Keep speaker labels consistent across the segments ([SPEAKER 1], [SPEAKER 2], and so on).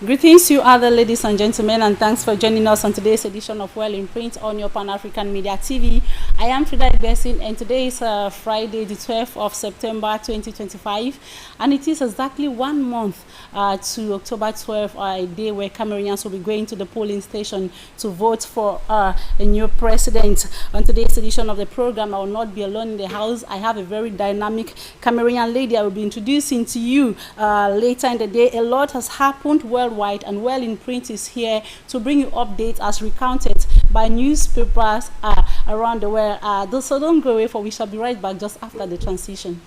[SPEAKER 1] Greetings to you other ladies and gentlemen, and thanks for joining us on today's edition of Well in Print on your Pan-African Media TV. I am Frida EGBESON, and today is Friday, the 12th of September 2025, and it is exactly 1 month to October 12th, a day where Cameroonians will be going to the polling station to vote for a new president. On today's edition of the program, I will not be alone in the house. I have a very dynamic Cameroonian lady I will be introducing to you later in the day. A lot has happened worldwide, and Well in Print is here to bring you updates as recounted by newspapers around the world. So don't go away, for we shall be right back just after the transition.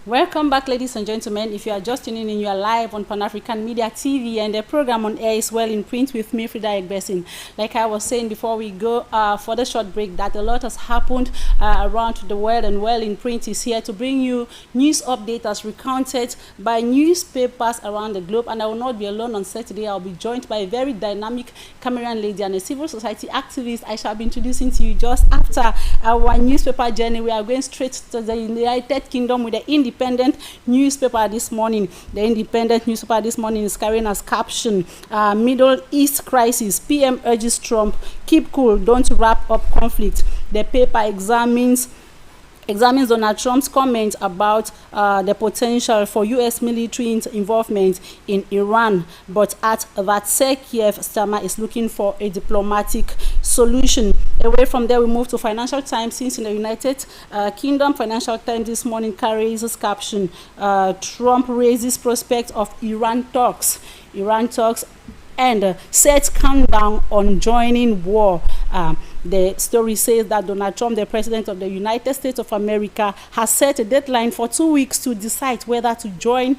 [SPEAKER 1] Welcome back, ladies and gentlemen. If you are just tuning in, you are live on Pan-African Media TV, and the program on air is Well in Print with me, Frida EGBESON. Like I was saying before we go for the short break, that a lot has happened around the world, and Well in Print is here to bring you news updates as recounted by newspapers around the globe. And I will not be alone on Saturday. I'll be joined by a very dynamic Cameroonian lady and a civil society activist I shall be introducing to you just after our newspaper journey. We are going straight to the United Kingdom with the Independent newspaper this morning. The Independent newspaper this morning is carrying as caption, Middle East crisis, PM urges Trump, keep cool, don't wrap up conflict. The paper examines Donald Trump's comment about the potential for U.S. military involvement in Iran, but at that said, Kiev Starmer is looking for a diplomatic solution. Away from there, we move to Financial Times. Since in the United Kingdom, Financial Times this morning carries this caption, Trump raises prospect of Iran talks and sets countdown on joining war. The story says that Donald Trump, the president of the United States of America, has set a deadline for 2 weeks to decide whether to join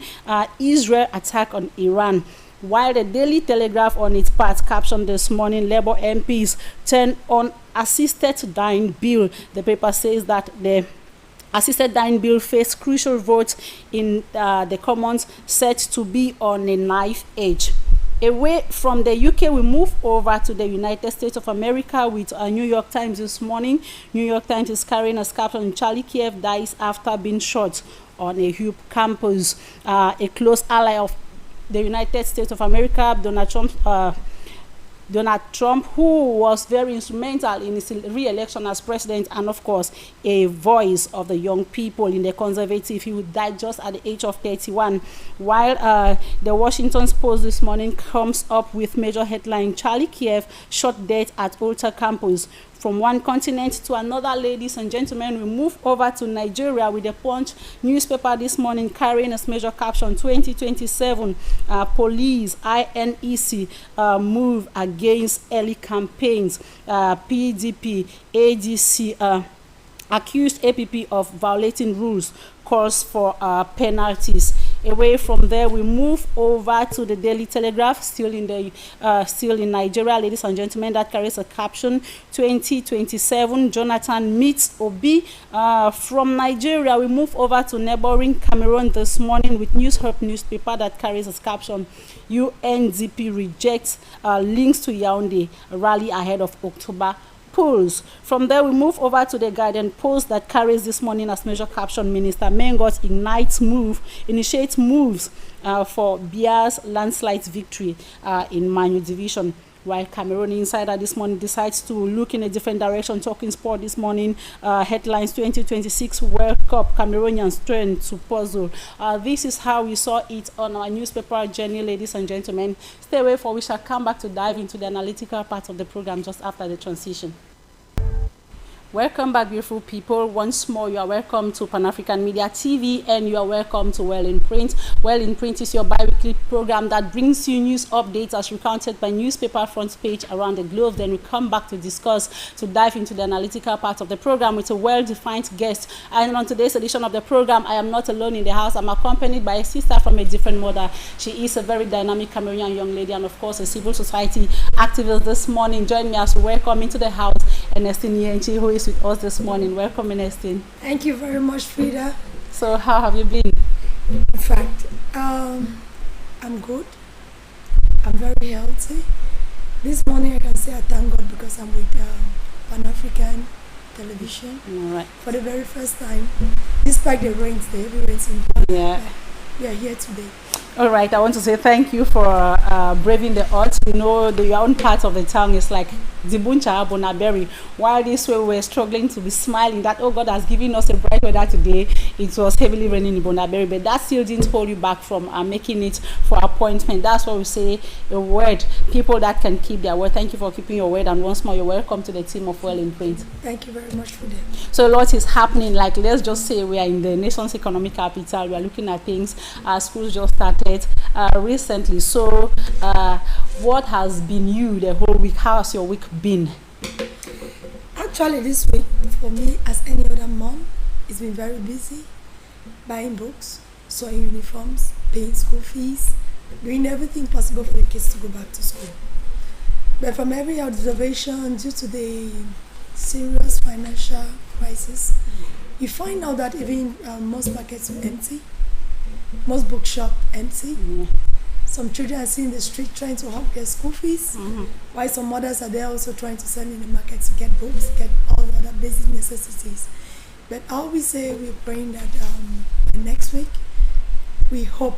[SPEAKER 1] Israel attack on Iran. While the Daily Telegraph on its part captioned this morning, Labour MPs turn on assisted dying bill. The paper says that the assisted dying bill faced crucial votes in the Commons, set to be on a knife edge. Away from the UK, we move over to the United States of America with New York Times this morning. New York Times is carrying a caption, Charlie Kiev dies after being shot on a Hope campus. A close ally of the United States of America, Donald Trump, who was very instrumental in his re-election as president, and of course a voice of the young people in the conservative. He died just at the age of 31. While the Washington Post this morning comes up with major headline, Charlie Kiev shot dead at Ulta campus. From one continent to another, ladies and gentlemen, we move over to Nigeria with the Punch newspaper this morning carrying a major caption, 2027 police INEC move against early campaigns. PDP ADC accused APP of violating rules, calls for penalties. Away from there, we move over to the Daily Telegraph, still in Nigeria, ladies and gentlemen, that carries a caption, 2027 Jonathan meets Obi. From Nigeria, we move over to neighboring Cameroon this morning with News Hub newspaper that carries a caption, UNDP rejects links to Yaoundé rally ahead of October polls. From there, we move over to the Guardian Post that carries this morning as major caption, Minister Mengot initiates moves for Bia's landslide victory in Manu Division. While Cameroon Insider this morning decides to look in a different direction, talking sport this morning, headlines 2026 World Cup, Cameroonians turn to puzzle. This is how we saw it on our newspaper journey, ladies and gentlemen. Stay away, for we shall come back to dive into the analytical part of the program just after the transition. Welcome back, beautiful people. Once more, you are welcome to Pan-African Media TV, and you are welcome to Well in Print. Well in Print is your bi-weekly program that brings you news updates as recounted by newspaper front page around the globe. Then we come back to dive into the analytical part of the program with a well-defined guest. And on today's edition of the program, I am not alone in the house. I'm accompanied by a sister from a different mother. She is a very dynamic Cameroonian young lady, and of course a civil society activist this morning. Join me as we welcome into the house Earnestine Yen, who is with us this morning. Welcome, Earnestine.
[SPEAKER 2] Thank you very much, Frida.
[SPEAKER 1] So how have you been?
[SPEAKER 2] In fact, I'm good. I'm very healthy. This morning I can say I thank God because I'm with Pan-African television
[SPEAKER 1] All right.
[SPEAKER 2] for the very first time. Despite the rains, the heavy rains in
[SPEAKER 1] Yeah.
[SPEAKER 2] we are here today.
[SPEAKER 1] All right, I want to say thank you for braving the odds. You know, your own part of the town is like Dibuncha, Bonaberry. While this way we were struggling to be smiling that, oh, God has given us a bright weather today. It was heavily raining in Bonaberry, but that still didn't hold you back from making it for appointment. That's why we say a word, people that can keep their word. Thank you for keeping your word. And once more, you're welcome to the team of Well in Print.
[SPEAKER 2] Thank you very much for that.
[SPEAKER 1] So a lot is happening. Like, let's just say we are in the nation's economic capital. We are looking at things. Schools just started recently. So what has been you the whole week? How has your week been?
[SPEAKER 2] Actually, this week, for me, as any other mom, it's been very busy. Buying books, sewing uniforms, paying school fees, doing everything possible for the kids to go back to school. But from every observation, due to the serious financial crisis, you find out that even most markets are empty, most bookshops empty.
[SPEAKER 1] Yeah.
[SPEAKER 2] Some children are seen in the street trying to help get school fees, while some mothers are there also trying to sell in the market to get books, get all the other basic necessities. But I always say we're praying that next week we hope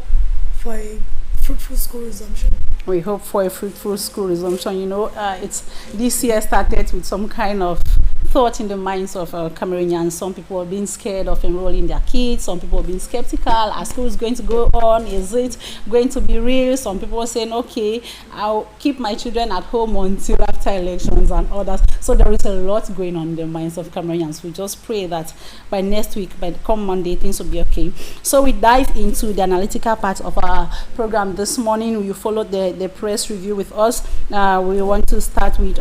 [SPEAKER 2] for a fruitful school resumption.
[SPEAKER 1] We hope for a fruitful school resumption. You know, it's this year started with some kind of thought in the minds of Cameroonians. Some people are being scared of enrolling their kids. Some people are being skeptical. Are schools going to go on? Is it going to be real? Some people are saying, okay, I'll keep my children at home until after elections and others. So there is a lot going on in the minds of Cameroonians. We just pray that by next week, by come Monday, things will be okay. So we dive into the analytical part of our program this morning. You followed the press review with us. We want to start with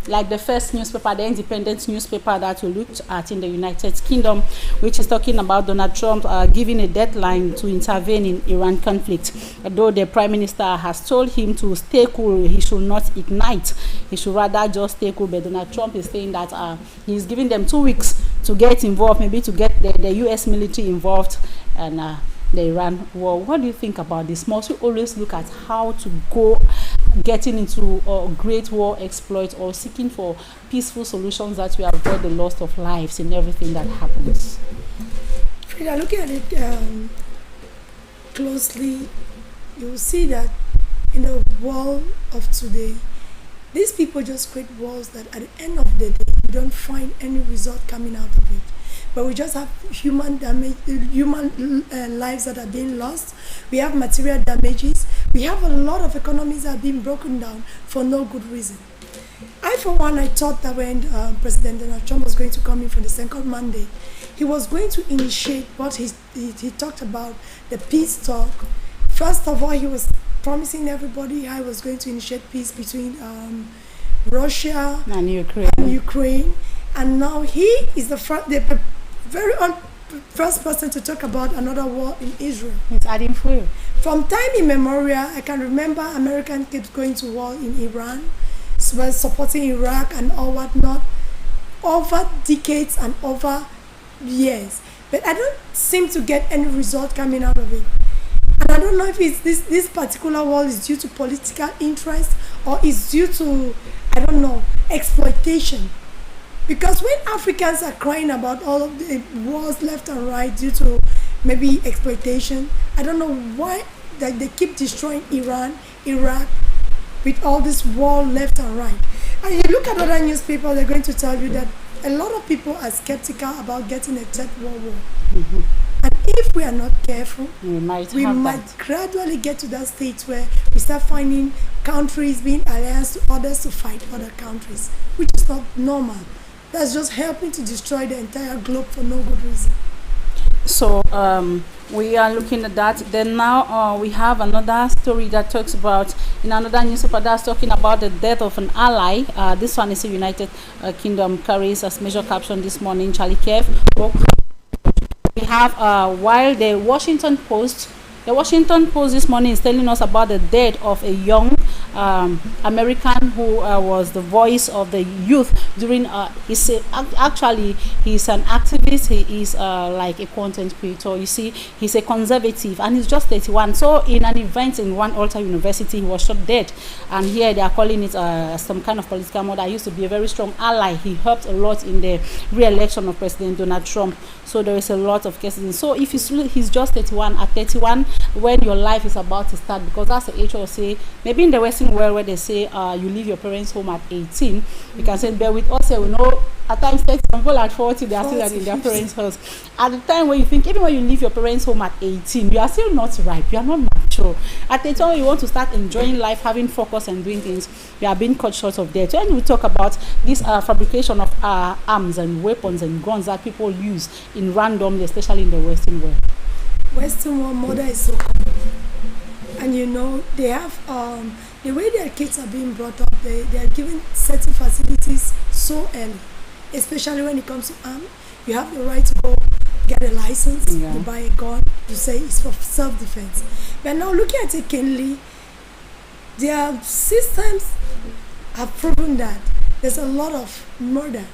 [SPEAKER 1] like the first newspaper, the Independent newspaper that we looked at in the United Kingdom, which is talking about Donald Trump giving a deadline to intervene in Iran conflict. Though the Prime Minister has told him to stay cool, he should not ignite. He should rather just stay cool. But Donald Trump is saying that he's giving them 2 weeks to get involved, maybe to get the U.S. military involved and the Iran war. What do you think about this? Must we always look at how to go getting into great war exploit or seeking for peaceful solutions that we avoid the loss of lives in everything that happens?
[SPEAKER 2] Frida, looking at it closely, you will see that in the world of today, these people just create wars that at the end of the day, you don't find any result coming out of it. But we just have human damage, human lives that are being lost. We have material damages. We have a lot of economies that are being broken down for no good reason. I, for one, I thought that when President Donald Trump was going to come in for the second mandate, he was going to initiate what he talked about, the peace talk. First of all, he was promising everybody how he was going to initiate peace between Russia
[SPEAKER 1] and
[SPEAKER 2] Ukraine. And now he is the very first person to talk about another war in Israel.
[SPEAKER 1] It's adding fuel.
[SPEAKER 2] From time immemorial, I can remember American kids going to war in Iran, supporting Iraq and all whatnot, over decades and over years. But I don't seem to get any result coming out of it. And I don't know if it's this particular war is due to political interest or is due to, I don't know, exploitation. Because when Africans are crying about all of the wars left and right due to maybe exploitation, I don't know why that they keep destroying Iran, Iraq, with all this war left and right. And you look at other newspapers, they're going to tell you that a lot of people are skeptical about getting a third world war. And if we are not careful, we might gradually get to that stage where we start finding countries being alliance to others to fight other countries, which is not normal. That's just helping to destroy the entire globe for no good reason.
[SPEAKER 1] So we are looking at that. Then now we have another story that talks about, in another newspaper that's talking about the death of an ally. This one is a United Kingdom carries as major caption this morning, Charlie Kev. We have while the Washington Post this morning is telling us about the death of a young American who was the voice of the youth during actually he's an activist. He is like a content creator. You see, he's a conservative and he's just 31. So in an event in one Ulster University, he was shot dead, and here they are calling it some kind of political murder. He used to be a very strong ally. He helped a lot in the re-election of President Donald Trump. So there is a lot of cases. So if he's just 31, at 31, when your life is about to start, because that's the age of, say, maybe in the Western world where they say you leave your parents home at 18, you can say, bear with us, we know at times 30 people at 40, they are still in their parents' house. At the time when you think, even when you leave your parents home at 18, you are still not ripe, you are not mature. At the time you want to start enjoying life, having focus and doing things, you are being cut short of that. When we talk about this fabrication of arms and weapons and guns that people use in randomly, especially in the Western world.
[SPEAKER 2] Western world murder is so common. And you know, they have the way their kids are being brought up, they are given certain facilities so early, especially when it comes to arms. You have the right to go get a license, to buy a gun, to say it's for self-defense. But now looking at it keenly, their systems have proven that there's a lot of murder,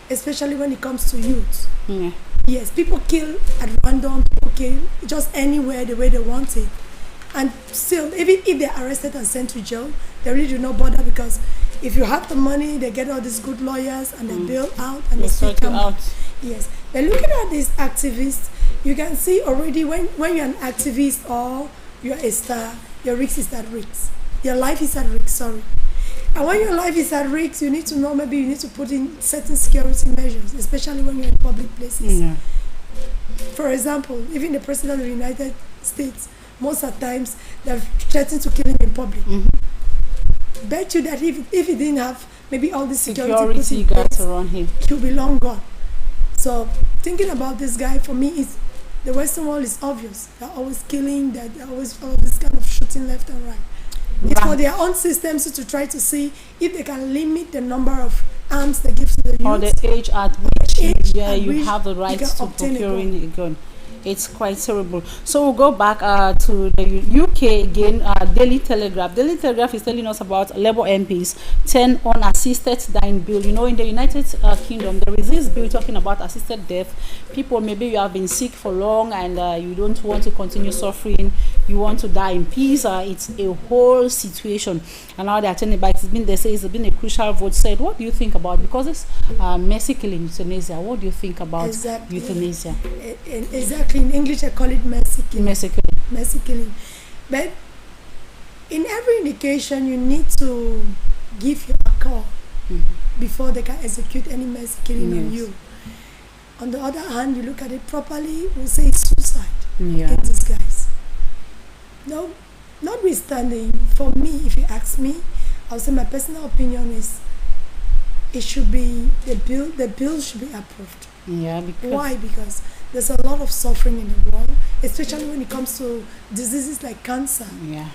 [SPEAKER 2] especially when it comes to youth.
[SPEAKER 1] Yeah.
[SPEAKER 2] Yes, people kill at random, people kill just anywhere the way they want it. And still, even if they're arrested and sent to jail, they really do not bother, because if you have the money, they get all these good lawyers and they bail out and they still come out. Yes. But looking at these activists, you can see already when you're an activist or you're a star, your risk is at risk. Your life is at risk, sorry. And when your life is at risk, you need to know, maybe you need to put in certain security measures, especially when you're in public places.
[SPEAKER 1] Yeah.
[SPEAKER 2] For example, even the President of the United States, most of the times they're threatening to kill him in public. Bet you that if he didn't have maybe all the security
[SPEAKER 1] guards around him,
[SPEAKER 2] he'll be long gone. So thinking about this guy, for me, is the Western world is obvious. They're always killing, they're always all this kind of shooting left and right. It's for their own systems to try to see if they can limit the number of arms they give to the youth,
[SPEAKER 1] or the age at which you have the right to procuring a gun. It's quite terrible. So we'll go back to the UK again. Daily Telegraph. Daily Telegraph is telling us about Labour MPs 10 on assisted dying bill. You know, in the United Kingdom, there is this bill talking about assisted death. People, maybe you have been sick for long and you don't want to continue suffering. You want to die in peace. It's a whole situation. And now they are turning back. They say it's been a crucial vote. Said, what do you think about? Because it's mercy killing, euthanasia. What do you think about euthanasia?
[SPEAKER 2] Exactly. In English, I call it mercy killing. Mercy killing. But in every indication, you need to give your call before they can execute any mercy killing on you. On the other hand, you look at it properly, we'll say it's suicide in disguise. No, notwithstanding, for me, if you ask me, I'll say my personal opinion is it should be the bill should be approved.
[SPEAKER 1] Yeah.
[SPEAKER 2] Why? Because there's a lot of suffering in the world, especially when it comes to diseases like cancer.
[SPEAKER 1] Yeah.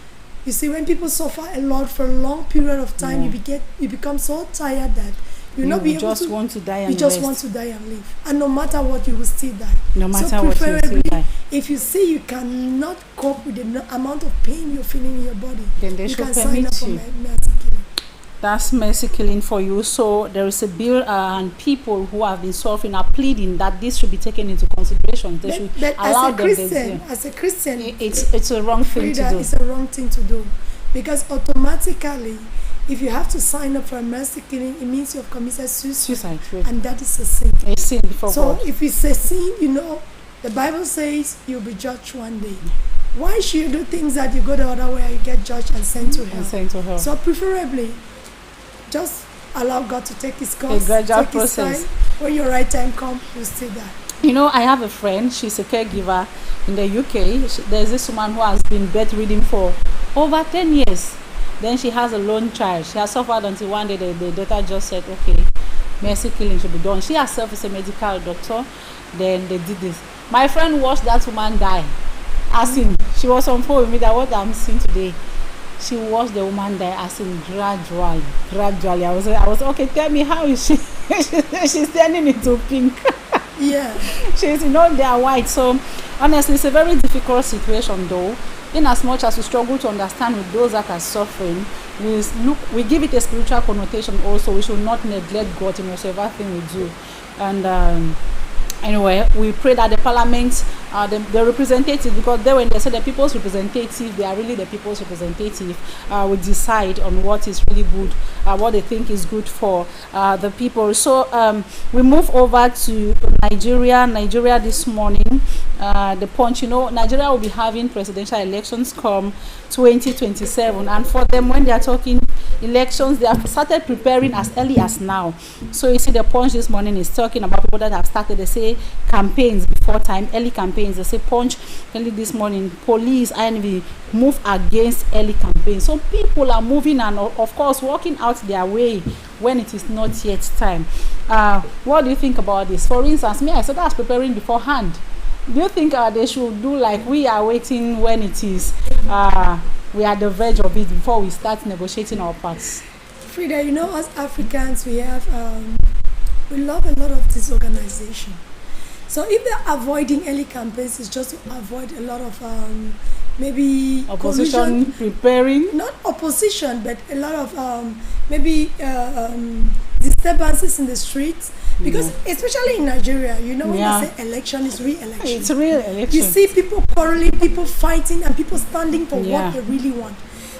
[SPEAKER 2] You see, when people suffer a lot for a long period of time, you become so tired that you not be able to.
[SPEAKER 1] You just want to die and
[SPEAKER 2] You just want to die and live, and no matter what, you will still die.
[SPEAKER 1] No matter what, you will still die.
[SPEAKER 2] If you see you cannot cope with the amount of pain you're feeling in your body,
[SPEAKER 1] then they
[SPEAKER 2] you
[SPEAKER 1] should
[SPEAKER 2] can sign up for
[SPEAKER 1] you.
[SPEAKER 2] mercy killing.
[SPEAKER 1] That's mercy killing for you. So there is a bill and people who have been suffering are pleading that this should be taken into consideration. They should allow them.
[SPEAKER 2] As a Christian,
[SPEAKER 1] it's a wrong thing to do.
[SPEAKER 2] It's a wrong thing to do, because automatically, if you have to sign up for a mercy killing, it means you have committed suicide, and that is a sin.
[SPEAKER 1] A sin before God.
[SPEAKER 2] So if it's a sin, you know, the Bible says you'll be judged one day. Why should you do things that you go the other way and you get judged and sent to hell? So preferably, just allow God to take his course,
[SPEAKER 1] a gradual
[SPEAKER 2] His
[SPEAKER 1] process.
[SPEAKER 2] time. When your right time comes, you'll still die.
[SPEAKER 1] You know, I have a friend, she's a caregiver in the UK. There's this woman who has been bedridden for over 10 years. Then she has a lone child. She has suffered until one day the doctor just said, okay, mercy killing should be done. She herself is a medical doctor. Then they did this. My friend watched that woman die. As in, she was on phone with me that what I'm seeing today. She watched the woman die as in gradually. I was okay, tell me, how is she? She's turning into pink.
[SPEAKER 2] Yeah.
[SPEAKER 1] She's, they are white. So honestly, it's a very difficult situation though. in as much as we struggle to understand with those that are suffering, we give it a spiritual connotation also. We should not neglect God in whatever thing we do. And anyway, we pray that the parliament, the representative, because when they say the people's representative, they are really the people's representative, will decide on what is really good, what they think is good for the people. So we move over to Nigeria. Nigeria this morning, the Punch, Nigeria will be having presidential elections come 2027, and for them, when they are talking elections, they have started preparing as early as now. So you see, the Punch this morning is talking about people that have started. They say campaigns before time, early campaigns. They say Punch early this morning, police INV move against early campaigns. So people are moving and of course working out their way when it is not yet time. What do you think about this? For instance, me, I started preparing beforehand. Do you think they should do like we are waiting when it is we are at the verge of it before we start negotiating our parts?
[SPEAKER 2] Frida, as Africans, we love a lot of disorganization. So if they're avoiding early campaigns, it's just to avoid a lot of maybe
[SPEAKER 1] opposition collusion, preparing.
[SPEAKER 2] Not opposition, but a lot of maybe disturbances in the streets. Because especially in Nigeria, when they say election, is real election.
[SPEAKER 1] It's real election.
[SPEAKER 2] You see people quarreling, people fighting, and people standing for what they really want.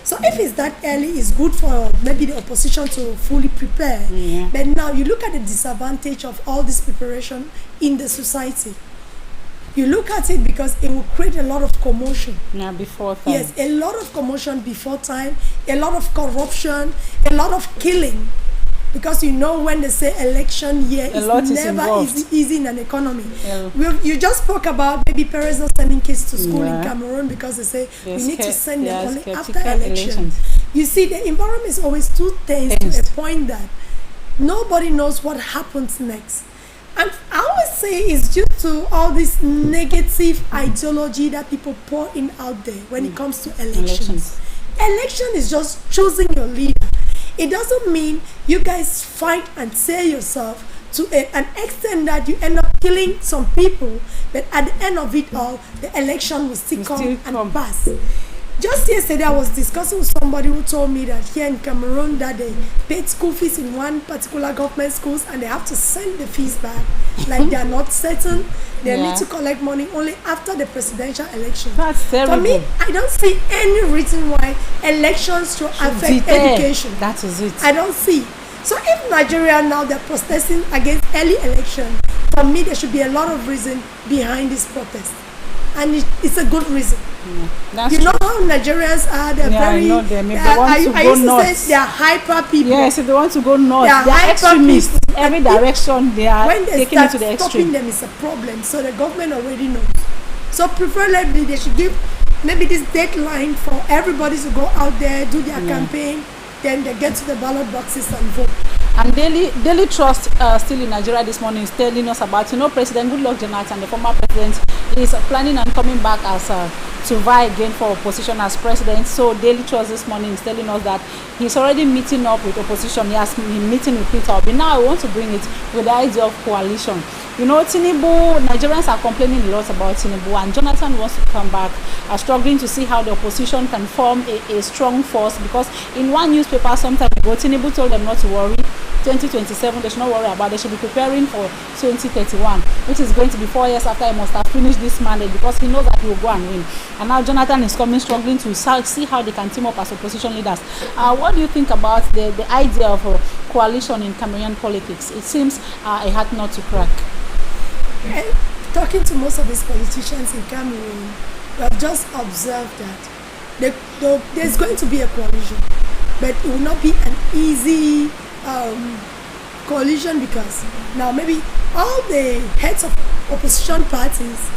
[SPEAKER 2] So if it's that early, it's good for maybe the opposition to fully prepare.
[SPEAKER 1] Yeah.
[SPEAKER 2] But now you look at the disadvantage of all this preparation in the society. You look at it because it will create a lot of commotion.
[SPEAKER 1] Yeah, before time.
[SPEAKER 2] Yes, a lot of commotion before time, a lot of corruption, a lot of killing. Because when they say election year, it's never easy in an economy. Yeah. You just spoke about maybe parents not sending kids to school in Cameroon because they say we need to send them only after elections. You see, the environment is always too tense to a point that nobody knows what happens next. And I always say it's due to all this negative ideology that people pour in out there when it comes to elections. Election is just choosing your leader. It doesn't mean you guys fight and tear yourself to an extent that you end up killing some people, but at the end of it all, the election will still come and pass. Just yesterday, I was discussing with somebody who told me that here in Cameroon, that they paid school fees in one particular government schools and they have to send the fees back. Like they are not certain. They need to collect money only after the presidential election.
[SPEAKER 1] That's terrible.
[SPEAKER 2] For me, I don't see any reason why elections should affect education.
[SPEAKER 1] That is it.
[SPEAKER 2] I don't see. So if Nigeria now they're protesting against early election, for me there should be a lot of reason behind this protest. And it's a good reason.
[SPEAKER 1] That's
[SPEAKER 2] know how Nigerians are. They're very.
[SPEAKER 1] I know them. If they want to go north,
[SPEAKER 2] say they are hyper people.
[SPEAKER 1] Yes, if they want to go north, they are extremists. Every direction they are taking it to the extreme. When they start stopping them, it's a problem. So the government already knows. So preferably they should give maybe this deadline for everybody to go out there, do their campaign, then they get to the ballot boxes and vote. And Daily Trust still in Nigeria this morning is telling us about, President Goodluck Jonathan, the former president, is planning on coming back as to vie again for opposition as president. So Daily Trust this morning is telling us that he's already meeting up with opposition. He has been meeting with Peter Obi. Now I want to bring it with the idea of coalition. Tinubu, Nigerians are complaining a lot about Tinubu, and Jonathan wants to come back, struggling to see how the opposition can form a strong force, because in one newspaper some time ago, Tinubu told them not to worry. 2027, they should not worry about. They should be preparing for 2031, which is going to be 4 years after he must have finished this mandate, because he knows that he will go and win. And now Jonathan is coming, struggling to see how they can team up as opposition leaders. What do you think about the idea of a coalition in Cameroonian politics? It seems a hard nut to crack.
[SPEAKER 2] Talking to most of these politicians in Cameroon, we have just observed that there's going to be a coalition, but it will not be an easy coalition, because now maybe all the heads of opposition parties,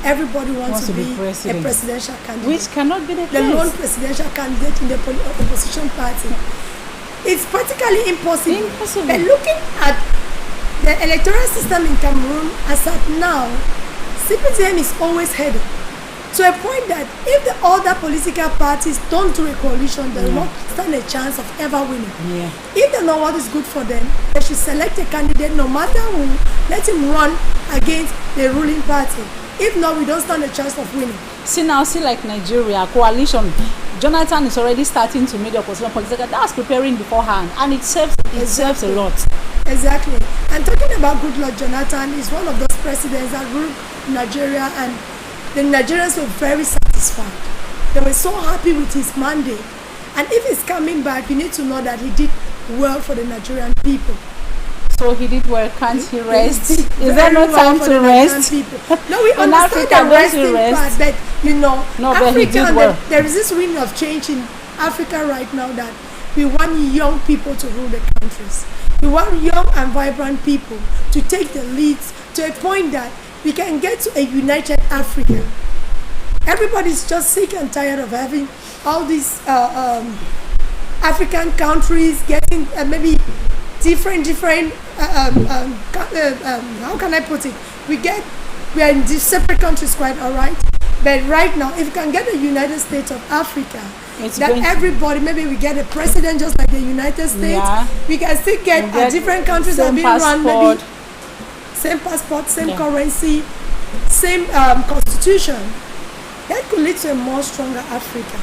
[SPEAKER 2] everybody wants to be a presidential candidate,
[SPEAKER 1] which cannot be the case.
[SPEAKER 2] The lone presidential candidate in the opposition party. It's practically impossible. But looking at the electoral system in Cameroon as at now, CPTM is always headed to a point that if the other political parties don't do a coalition, they will not stand a chance of ever winning. If they know what is good for them, they should select a candidate, no matter who, let him run against the ruling party. If not, we don't stand a chance of winning.
[SPEAKER 1] See like Nigeria, coalition. Jonathan is already starting to make the opposition political. That's preparing beforehand, and it serves a lot.
[SPEAKER 2] Exactly. And talking about Goodluck Jonathan, is one of those presidents that ruled Nigeria, and the Nigerians were very satisfied. They were so happy with his mandate. And if he's coming back, you need to know that he did well for the Nigerian people.
[SPEAKER 1] So he did well. Can't he rest? Is there no time to rest?
[SPEAKER 2] No, we understand the resting part, but Africa, there is this wind of change in Africa right now that we want young people to rule the countries. We want young and vibrant people to take the leads to a point that we can get to a united Africa. Everybody's just sick and tired of having all these African countries getting maybe different how can I put it? We are in separate countries, quite all right. But right now, if you can get the United States of Africa, everybody, maybe we get a president just like the United States. We can still get different countries that being run, maybe same passport, same currency, same constitution. That could lead to a more stronger Africa.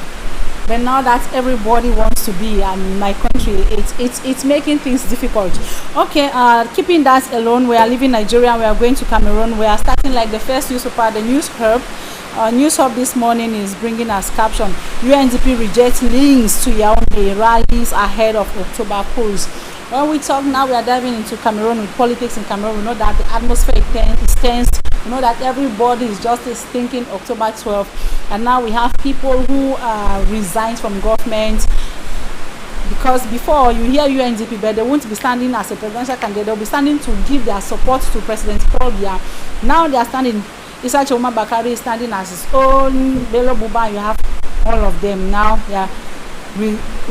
[SPEAKER 1] But now that everybody wants to be my country, it's making things difficult. Okay, keeping that alone, we are leaving Nigeria, we are going to Cameroon. We are starting like the first newspaper, the News Hub. News Hub this morning is bringing us caption: UNDP rejects links to Yaoundé rallies ahead of October polls. When we talk now, we are diving into Cameroon with politics in Cameroon. We know that the atmosphere is tense. We know that everybody is just thinking October 12th. And now we have people who resigned from government. Because before you hear UNDP, but they won't be standing as a presidential candidate. They'll be standing to give their support to President Paul Biya. Now they are standing. Issa Choma Bakari is standing as his own. Bello Buba, you have all of them now. They are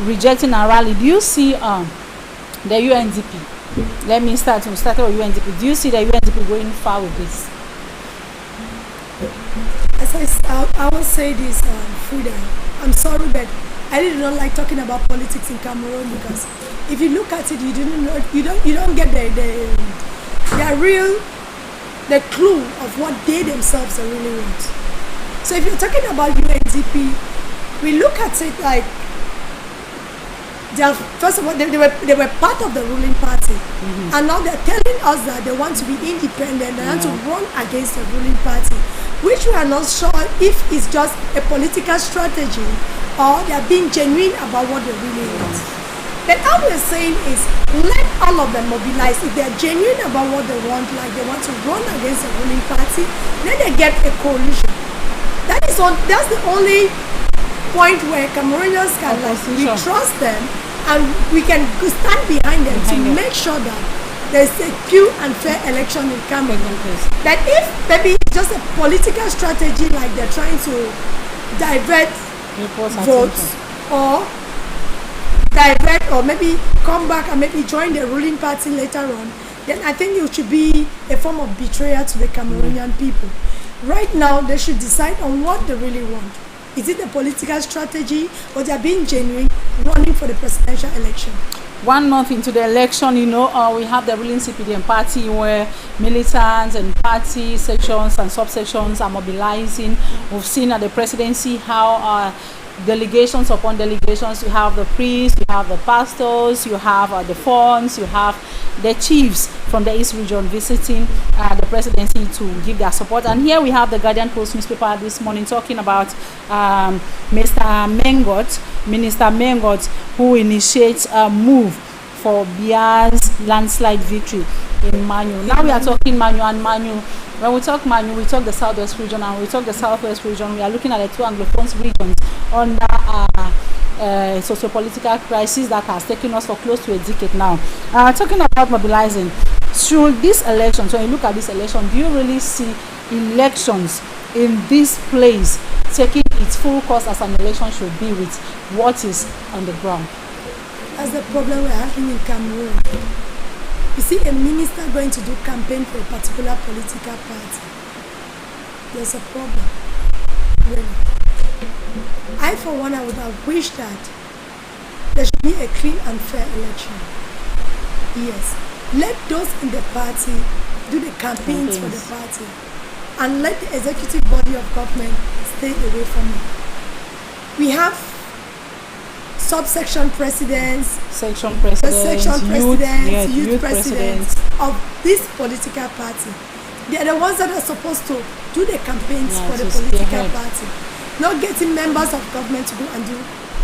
[SPEAKER 1] rejecting a rally. Do you see the UNDP? Let me start with UNDP. Do you see the UNDP going far with this?
[SPEAKER 2] As I will say this, Frida, I'm sorry, but I really don't like talking about politics in Cameroon, because if you look at it, you don't get the clue of what they themselves really want. So if you're talking about UNDP, we look at it like first of all, they were part of the ruling party, and now they're telling us that they want to be independent, they want to run against the ruling party, which we are not sure if it's just a political strategy or they're being genuine about what they really want. But all we're saying is, let all of them mobilize. If they're genuine about what they want, like they want to run against the ruling party, then they get a coalition. That's the only point where Cameroonians can we trust them, and we can stand behind them to make sure that there's a pure and fair election in Cameroon. But if maybe it's just a political strategy, like they're trying to divert votes or maybe come back and maybe join the ruling party later on, then I think it should be a form of betrayal to the Cameroonian people. Right now, they should decide on what they really want. Is it a political strategy, or they are being genuine, running for the presidential election?
[SPEAKER 1] 1 month into the election, we have the ruling CPDM party where militants and party sections and subsections are mobilizing. We've seen at the presidency how delegations upon delegations, you have the priests, you have the pastors, you have the funds, you have the chiefs from the East region visiting the presidency to give their support. And here we have the Guardian Post newspaper this morning talking about Minister Mengot, who initiates a move for Biya's landslide victory in Manu. Now we are talking Manu, and Manu. When we talk Manu, we talk the Southwest region, and we talk the Southwest region. We are looking at the two Anglophone regions under socio-political crisis that has taken us for close to a decade now. Talking about mobilizing, should this election, so when you look at this election, do you really see elections in this place taking its full course as an election should be, with what is on the ground?
[SPEAKER 2] That's the problem we're having in Cameroon. You see a minister going to do campaign for a particular political party. There's a problem, really. I, for one, I would have wished that there should be a clean and fair election. Yes. Let those in the party do the campaigns for the party. and let the executive body of government stay away from it. We have subsection presidents,
[SPEAKER 1] section presidents,
[SPEAKER 2] youth presidents of this political party. They are the ones that are supposed to do the campaigns for the political party, not getting members of government to go and do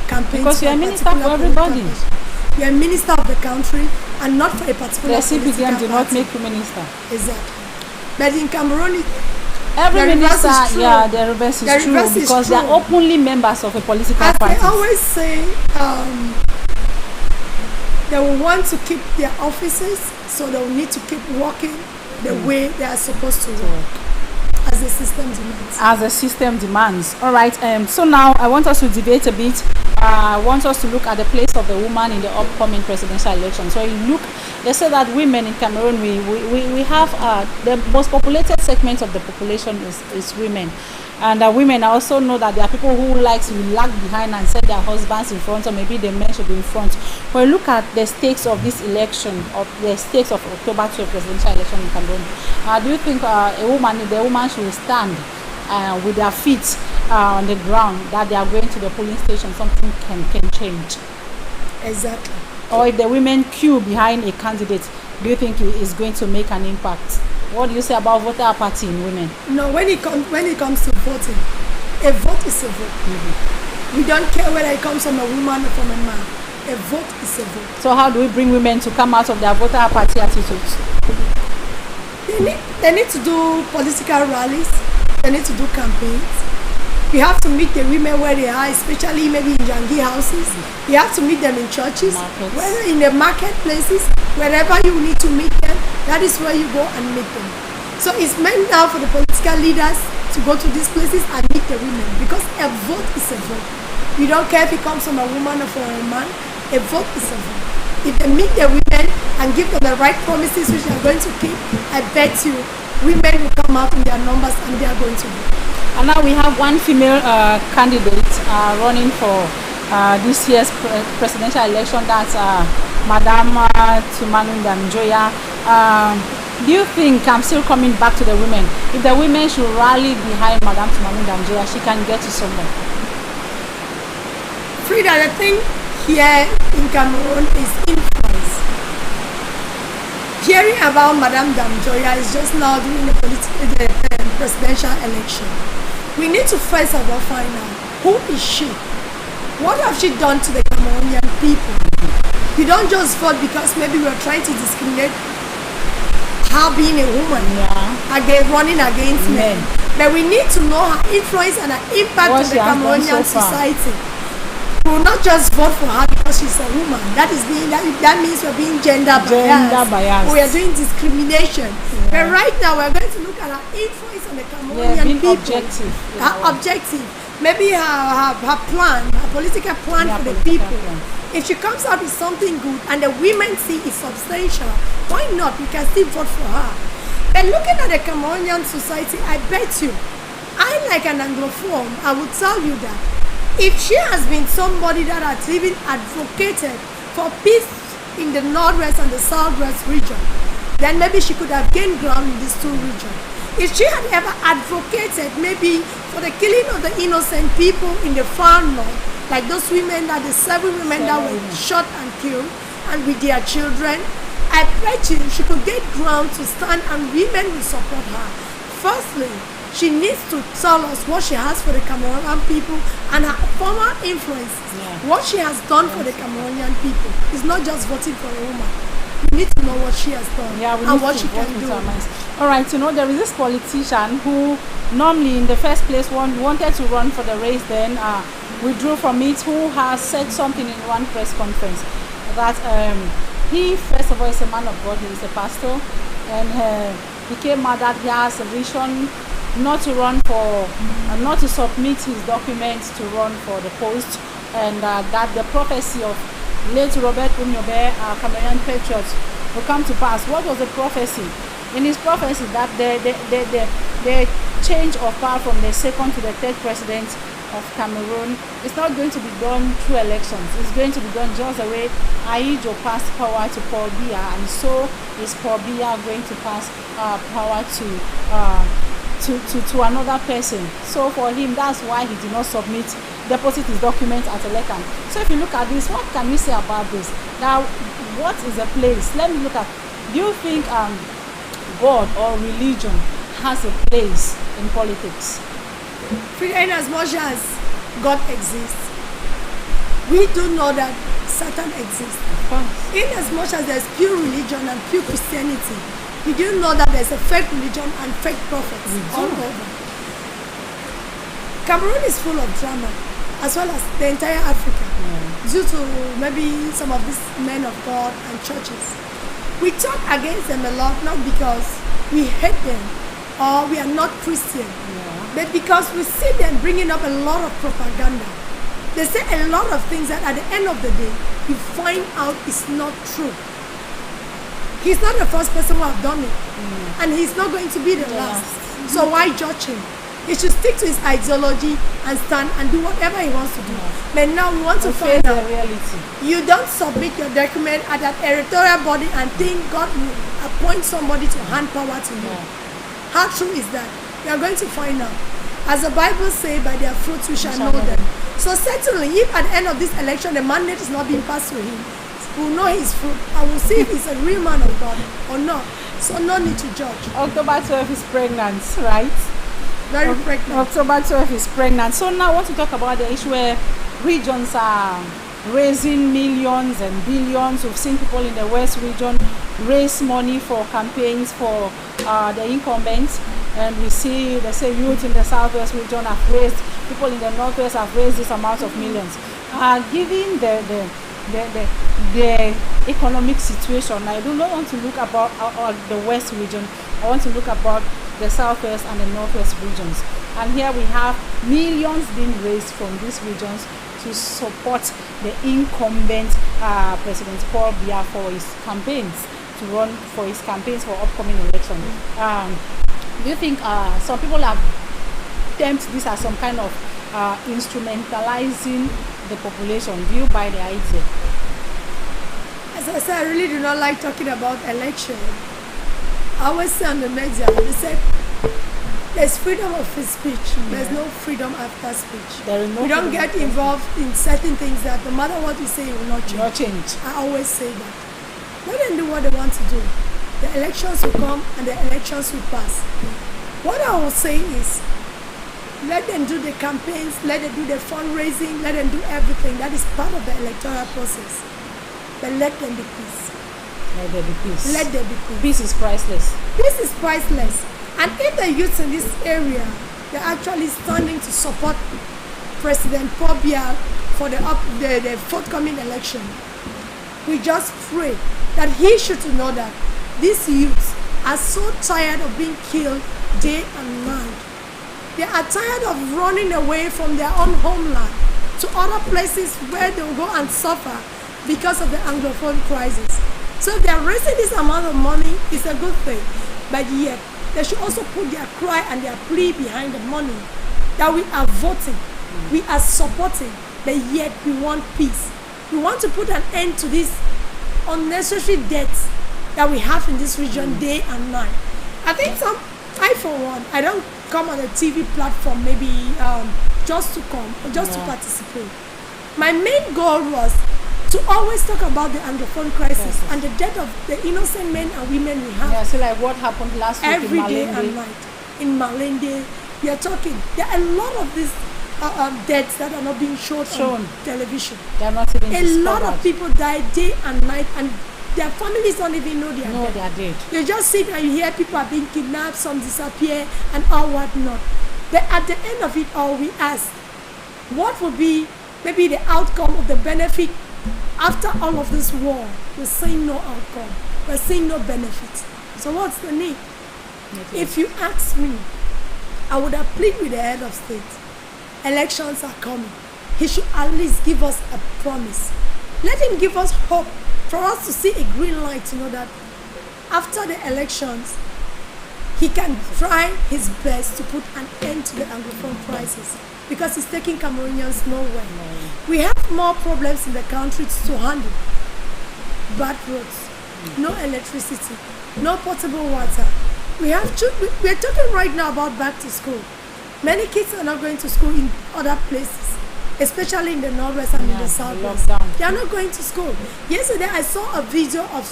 [SPEAKER 2] campaigns.
[SPEAKER 1] Because you are a minister for everybody.
[SPEAKER 2] You are a minister of the country and not for a particular political party.
[SPEAKER 1] The CPDM do not make you minister.
[SPEAKER 2] Exactly. But in Cameroon,
[SPEAKER 1] every minister, the reverse is true because they are openly members of a political party.
[SPEAKER 2] As they always say, they will want to keep their offices, so they will need to keep working the way they are supposed to work, as the system demands.
[SPEAKER 1] As the system demands. All right. So now I want us to debate a bit. I want us to look at the place of the woman in the upcoming presidential election. So you look, they say that women in Cameroon, we have the most populated segment of the population is women. And women also know that there are people who like to lag behind and set their husbands in front, or maybe the men should be in front. When you look at the stakes of this election, of the stakes of October 12 presidential election in Cameroon, do you think if the woman should stand with their feet on the ground, that they are going to the polling station, something can change?
[SPEAKER 2] Exactly.
[SPEAKER 1] Or if the women queue behind a candidate, do you think it is going to make an impact? What do you say about voter apathy in women?
[SPEAKER 2] No, when it comes to voting, a vote is a vote. Mm-hmm. We don't care whether it comes from a woman or from a man. A vote is a vote.
[SPEAKER 1] So how do we bring women to come out of their voter apathy attitudes?
[SPEAKER 2] They need to do political rallies. They need to do campaigns. You have to meet the women where they are, especially maybe in Jangi houses. You have to meet them in churches, whether in the marketplaces, wherever you need to meet them, that is where you go and meet them. So it's meant now for the political leaders to go to these places and meet the women, because a vote is a vote. You don't care if it comes from a woman or from a man, a vote is a vote. If they meet the women and give them the right promises which they are going to keep, I bet you women will come out in their numbers and they are going to vote.
[SPEAKER 1] And now we have one female candidate running for this year's presidential election. That's Madame Tumanunda Njoya. Do you think, I'm still coming back to the women, if the women should rally behind Madame Tumanunda Njoya, she can get to somewhere?
[SPEAKER 2] Frida, the thing here in Cameroon is influence. Hearing about Madame Damjoya is just now during the presidential election. We need to first of all find out, who is she? What have she done to the Cameroonian people? You don't just vote because maybe we're trying to discriminate her being a woman, running against men. But we need to know her influence and her impact on the Cameroonian society. We will not just vote for her because she's a woman. That means we're being gender biased. We are doing discrimination. Yeah. But right now we're going to look at her influence on the Cameroonian people.
[SPEAKER 1] Objective.
[SPEAKER 2] Her objective. Maybe her plan, her political plan for the people. If she comes out with something good and the women see it's substantial, why not? We can still vote for her. And looking at the Cameroonian society, I bet you, I like an Anglophone, I would tell you that if she has been somebody that has even advocated for peace in the northwest and the southwest region, then maybe she could have gained ground in these two regions. If she had ever advocated maybe for the killing of the innocent people in the far north, like those women, the 7 women that were shot and killed, and with their children, I bet you she could get ground to stand and women will support her. Firstly, she needs to tell us what she has for the Cameroonian people and her former influences. What she has done for the Cameroonian people. It's not just voting for a woman. We need to know what she has done and what she can do.
[SPEAKER 1] All right, there is this politician who normally in the first place wanted to run for the race, then withdrew from it, who has said something in one press conference that he, first of all, is a man of God, he is a pastor, and he came mad that he has a vision not to run for, not to submit his documents to run for the post, and that the prophecy of late Robert Unyobe, Cameroonian patriot, will come to pass. What was the prophecy? In his prophecy, that the change of power from the second to the third president of Cameroon is not going to be done through elections. It's going to be done just the way Ahijo passed power to Paul Biya, and so is Paul Biya going to pass power to another person. So for him, that's why he did not deposit his documents at Elekan. So if you look at this, what can we say about this? Now, what is the place? Let me look at, do you think God or religion has a place in politics?
[SPEAKER 2] In as much as God exists, we do know that Satan exists.
[SPEAKER 1] Of course.
[SPEAKER 2] In as much as there's pure religion and pure Christianity, we do know that there's a fake religion and fake prophets all over. Cameroon is full of drama, as well as the entire Africa, due to maybe some of these men of God and churches. We talk against them a lot, not because we hate them or we are not Christian, but because we see them bringing up a lot of propaganda. They say a lot of things that at the end of the day, you find out is not true. He's not the first person who have done it, and he's not going to be the last. So why judge him? He should stick to his ideology and stand and do whatever he wants to do. But now we want to find out.
[SPEAKER 1] Reality.
[SPEAKER 2] You don't submit your document at that editorial body and think God will appoint somebody to hand power to you. How true is that? We are going to find out. As the Bible says, by their fruits we shall know them. So certainly, if at the end of this election the mandate is not being passed to him, we'll know his fruit and we'll see if he's a real man of God or not. So no need to judge.
[SPEAKER 1] October 12 is pregnant, right?
[SPEAKER 2] Very pregnant.
[SPEAKER 1] October 12 is pregnant. So now I want to talk about the issue where regions are raising millions and billions. We've seen people in the West region raise money for campaigns for the incumbents. And we see, they say youth in the Southwest region have raised, people in the Northwest have raised this amount of millions. Given the economic situation, I do not want to look about the West region. I want to look about the Southwest and the Northwest regions. And here we have millions being raised from these regions to support the incumbent President Paul Biya for his campaigns, to run for his campaigns for upcoming elections. Do you think some people have termed this as some kind of instrumentalizing the population? Do you buy the idea?
[SPEAKER 2] As I said, I really do not like talking about election. I always say on the media, they say there's freedom of speech. There's no freedom after speech.
[SPEAKER 1] There is no.
[SPEAKER 2] We don't get involved in certain things that no matter what you say, it will not change. I always say that. Let them do what they want to do. The elections will come and the elections will pass. What I will say is, let them do the campaigns, let them do the fundraising, let them do everything. That is part of the electoral process. But let them be peace.
[SPEAKER 1] Let there be peace.
[SPEAKER 2] Let there be peace.
[SPEAKER 1] Peace is priceless.
[SPEAKER 2] Peace is priceless. And if the youths in this area, they're actually standing to support President Paul Biya for the forthcoming election, we just pray that he should know that these youths are so tired of being killed day and night. They are tired of running away from their own homeland to other places where they will go and suffer because of the Anglophone crisis. So if they are raising this amount of money, it's a good thing. But yet, they should also put their cry and their plea behind the money. That we are voting, we are supporting, but yet we want peace. We want to put an end to these unnecessary deaths that we have in this region day and night. I think I for one, I don't come on a TV platform maybe just to come or just to participate. My main goal was to always talk about the Anglophone crisis and the death of the innocent men and women we have.
[SPEAKER 1] Yeah, so like what happened last week
[SPEAKER 2] every
[SPEAKER 1] in
[SPEAKER 2] day
[SPEAKER 1] Malende.
[SPEAKER 2] and night. In Malende, we are talking. There are a lot of these deaths that are not being shown on television.
[SPEAKER 1] They are not even
[SPEAKER 2] A lot of people die day and night, and their families don't even know they are
[SPEAKER 1] they are dead.
[SPEAKER 2] You just sit and you hear people are being kidnapped, some disappear, and all whatnot. But at the end of it all, we ask, what will be maybe the outcome of the benefit after all of this war? We're seeing no outcome. We're seeing no benefit. So what's the need? If you ask me, I would have pleaded with the head of state. Elections are coming. He should at least give us a promise. Let him give us hope for us to see a green light to know that after the elections, he can try his best to put an end to the Anglophone crisis, because he's taking Cameroonians nowhere. We have more problems in the country to handle. Bad roads, no electricity, no potable water, we're talking right now about back to school. Many kids are not going to school in other places, especially in the northwest and in the southwest. They are not going to school. Yesterday I saw a video of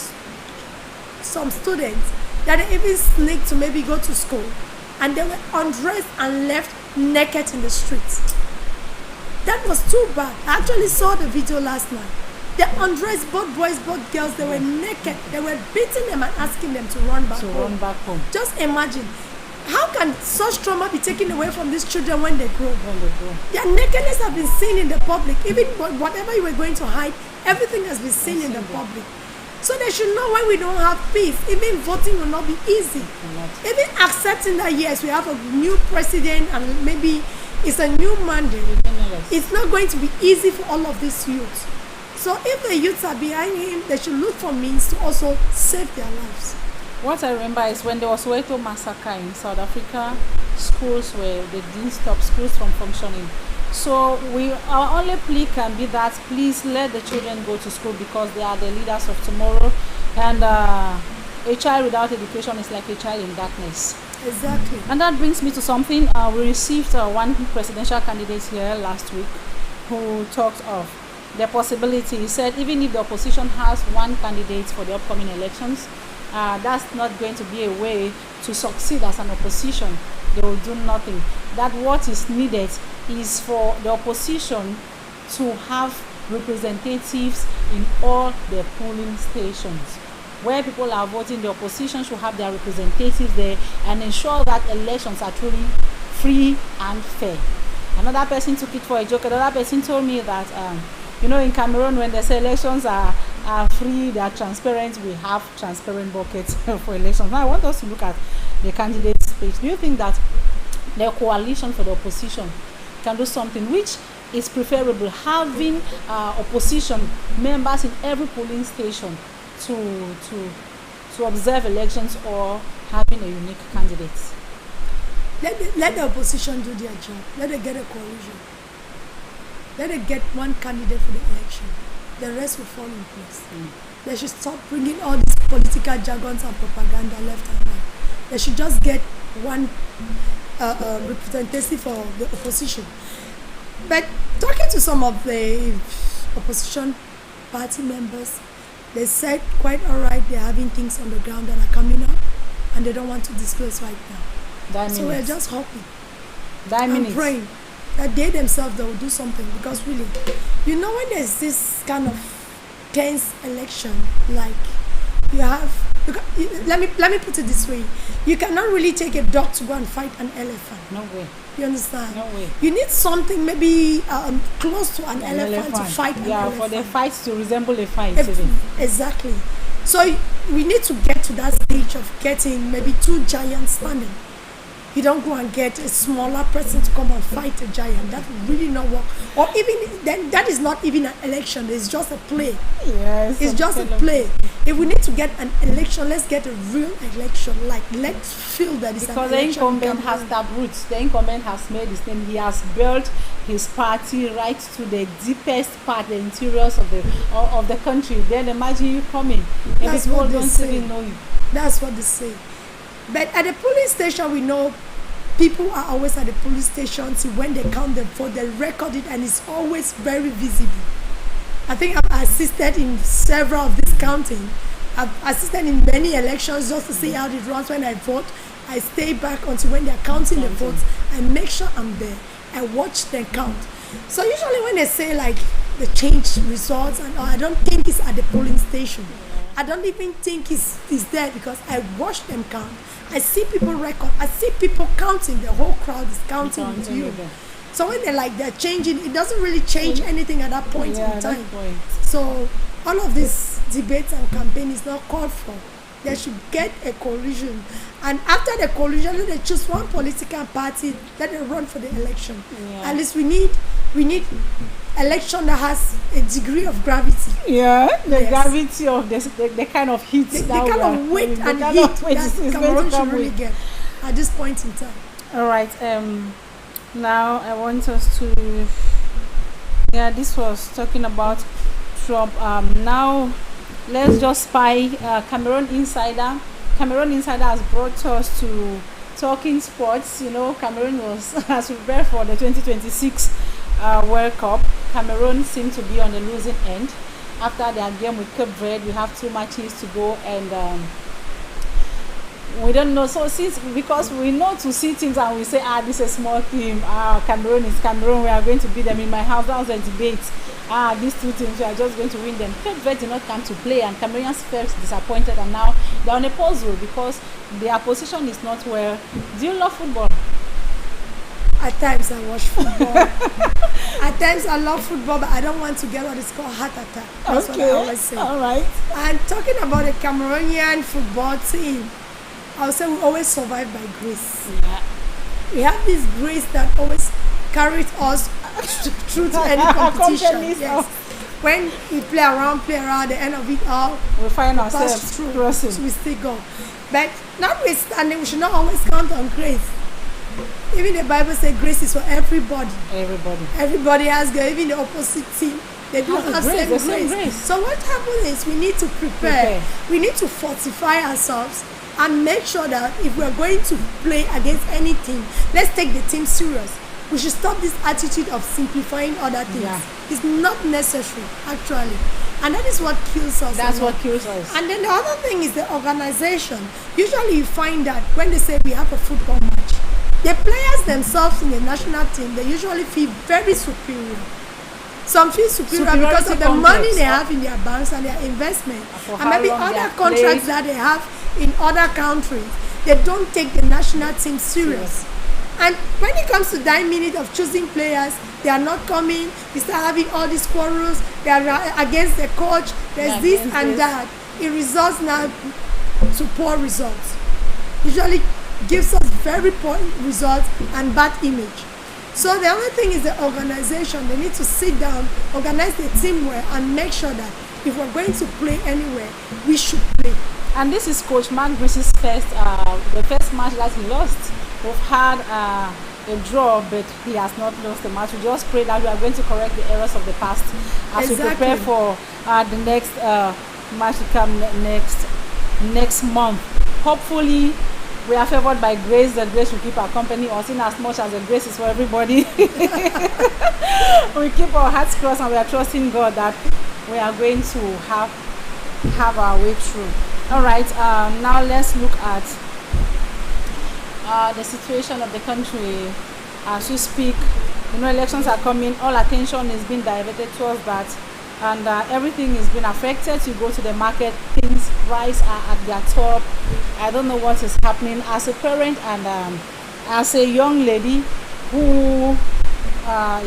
[SPEAKER 2] some students that they even sneaked to maybe go to school, and they were undressed and left naked in the streets. That was too bad. I actually saw the video last night. They undressed both boys, both girls. They were naked. They were beating them and asking them to run back home. Just imagine. How can such trauma be taken away from these children when they grow? Their nakedness has been seen in the public. Even whatever you were going to hide, everything has been seen in the public. So they should know when we don't have peace, even voting will not be easy. Even accepting that yes, we have a new president and maybe it's a new mandate, it's not going to be easy for all of these youths. So if the youths are behind him, they should look for means to also save their lives.
[SPEAKER 1] What I remember is when there was Soweto massacre in South Africa, schools they didn't stop schools from functioning. So our only plea can be that please let the children go to school because they are the leaders of tomorrow. And a child without education is like a child in darkness.
[SPEAKER 2] Exactly.
[SPEAKER 1] And that brings me to something. We received one presidential candidate here last week who talked of the possibility. He said even if the opposition has one candidate for the upcoming elections, that's not going to be a way to succeed as an opposition. They will do nothing. That what is needed is for the opposition to have representatives in all the polling stations. Where people are voting, the opposition should have their representatives there and ensure that elections are truly free and fair. Another person took it for a joke. Another person told me that in Cameroon, when they say elections are free, they are transparent, we have transparent buckets for elections. Now I want us to look at the candidates page. Do you think that the coalition for the opposition can do something which is preferable, having opposition members in every polling station to observe elections, or having a unique candidate?
[SPEAKER 2] Let the opposition do their job. Let them get a coalition. Let them get one candidate for the election. The rest will fall in place. They should stop bringing all these political jargons and propaganda left and right. They should just get one representative for the opposition. But talking to some of the opposition party members, they said quite all right, they're having things on the ground that are coming up and they don't want to disclose right now. So we're just hoping and praying that they themselves, they will do something, because really, when there's this kind of tense election, like you have, let me put it this way, you cannot really take a dog to go and fight an elephant.
[SPEAKER 1] No way.
[SPEAKER 2] You understand?
[SPEAKER 1] No way.
[SPEAKER 2] You need something maybe close to an elephant to fight an elephant.
[SPEAKER 1] For the fight to resemble a fight.
[SPEAKER 2] Exactly. So we need to get to that stage of getting maybe two giants standing. You don't go and get a smaller person to come and fight a giant. That would really not work. Or even then, that is not even an election. It's just a play.
[SPEAKER 1] Yes,
[SPEAKER 2] it's just a play. If we need to get an election, let's get a real election. Like, let's feel that it's
[SPEAKER 1] because
[SPEAKER 2] an election.
[SPEAKER 1] Because the incumbent has tapped roots. The incumbent has made his name. He has built his party right to the deepest part, the interiors of the country. Then imagine you coming and
[SPEAKER 2] That's
[SPEAKER 1] people
[SPEAKER 2] what they
[SPEAKER 1] don't
[SPEAKER 2] say.
[SPEAKER 1] even know you.
[SPEAKER 2] That's what they say. But at the polling station, we know people are always at the polling station. See, when they count the vote, they record it, and it's always very visible. I think I've assisted in several of this counting. I've assisted in many elections just to see how it runs. When I vote, I stay back until when they're counting the votes. I make sure I'm there. I watch them count. So usually when they say like the change results, and I don't think it's at the polling station. I don't even think it's there, because I watch them count. I see people record. I see people counting. The whole crowd is counting with you. So when they're changing, it doesn't really change anything at that point in time. So all of this debates and campaign is not called for. They should get a coalition, and after the coalition, let they choose one political party that they run for the election. At least we need election that has a degree of gravity.
[SPEAKER 1] Gravity of the kind of heat,
[SPEAKER 2] the kind of weight and heat that Cameroon should really get at this point in time.
[SPEAKER 1] All right. Now I want us to. This was talking about Trump. Now let's just spy Cameroon Insider. Cameroon Insider has brought us to talking sports. You know, Cameroon was as we prepare for the 2026 World Cup. Cameroon seemed to be on the losing end. After their game with Cape Verde, we have 2 matches to go, and we don't know. So because we know to see teams and we say, this is a small team. Cameroon is Cameroon. We are going to beat them. In my house, that was a debate. These 2 teams, we are just going to win them. Cape Verde did not come to play, and Cameroonians felt disappointed, and now they're on a puzzle because their position is not well. Do you love football?
[SPEAKER 2] At times I watch football. At times I love football, but I don't want to get what is called heart attack. That's what I always say.
[SPEAKER 1] All right.
[SPEAKER 2] And talking about the Cameroonian football team, I would say we always survive by grace.
[SPEAKER 1] Yeah.
[SPEAKER 2] We have this grace that always carries us through to any competition. Yes. When we play around, at the end of it all,
[SPEAKER 1] we find ourselves
[SPEAKER 2] through,
[SPEAKER 1] crossing.
[SPEAKER 2] so we still go. But notwithstanding, we should not always count on grace. Even the Bible says grace is for everybody. Everybody has grace. Even the opposite team, they do have same grace. So what happens is we need to prepare. We need to fortify ourselves and make sure that if we are going to play against any team, let's take the team serious. We should stop this attitude of simplifying other things. Yeah. It's not necessary, actually. And that is what kills us.
[SPEAKER 1] That's what kills us.
[SPEAKER 2] And then the other thing is the organization. Usually you find that when they say we have a football match, the players themselves in the national team, they usually feel very superior. Some feel superior because of the money they have in their banks and their investment. And maybe other contracts that they have in other countries. They don't take the national team serious. And when it comes to that minute of choosing players, they are not coming. We start having all these quarrels. They are against the coach. There's this and that. It results now to poor results. Usually gives us very poor results and bad image. So the other thing is the organization. They need to sit down, organize the team well, and make sure that if we're going to play anywhere, we should play.
[SPEAKER 1] And this is Coach Mark Grace's the first match that he lost. We've had a draw, but he has not lost the match. We just pray that we are going to correct the errors of the past as we prepare for the next match to come next month. Hopefully, we are favored by grace. That grace will keep our company, or in as much as the grace is for everybody. We keep our hearts crossed, and we are trusting God that we are going to have our way through. All right. Now let's look at the situation of the country as we speak. You know, elections are coming. All attention is being diverted towards that, and everything is being affected. You go to the market, things price are at their top. I don't know what is happening. As a parent and as a young lady who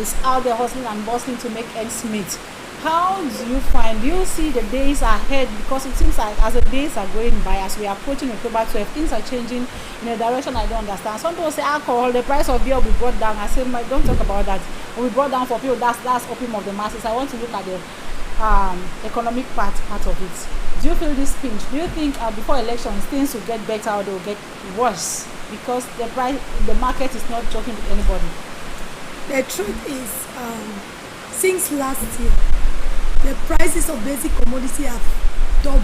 [SPEAKER 1] is out there hustling and bustling to make ends meet, how do you see the days ahead? Because it seems like as the days are going by, as we are approaching October 12, things are changing in a direction I don't understand. Some people say alcohol, the price of beer will be brought down. I say, don't talk about that. It will be brought down for people. That's opium of the masses. I want to look at the economic part of it. Do you feel this pinch? Do you think before elections things will get better or they will get worse? Because the market is not joking with anybody.
[SPEAKER 2] The truth is, since last year, the prices of basic commodity have doubled.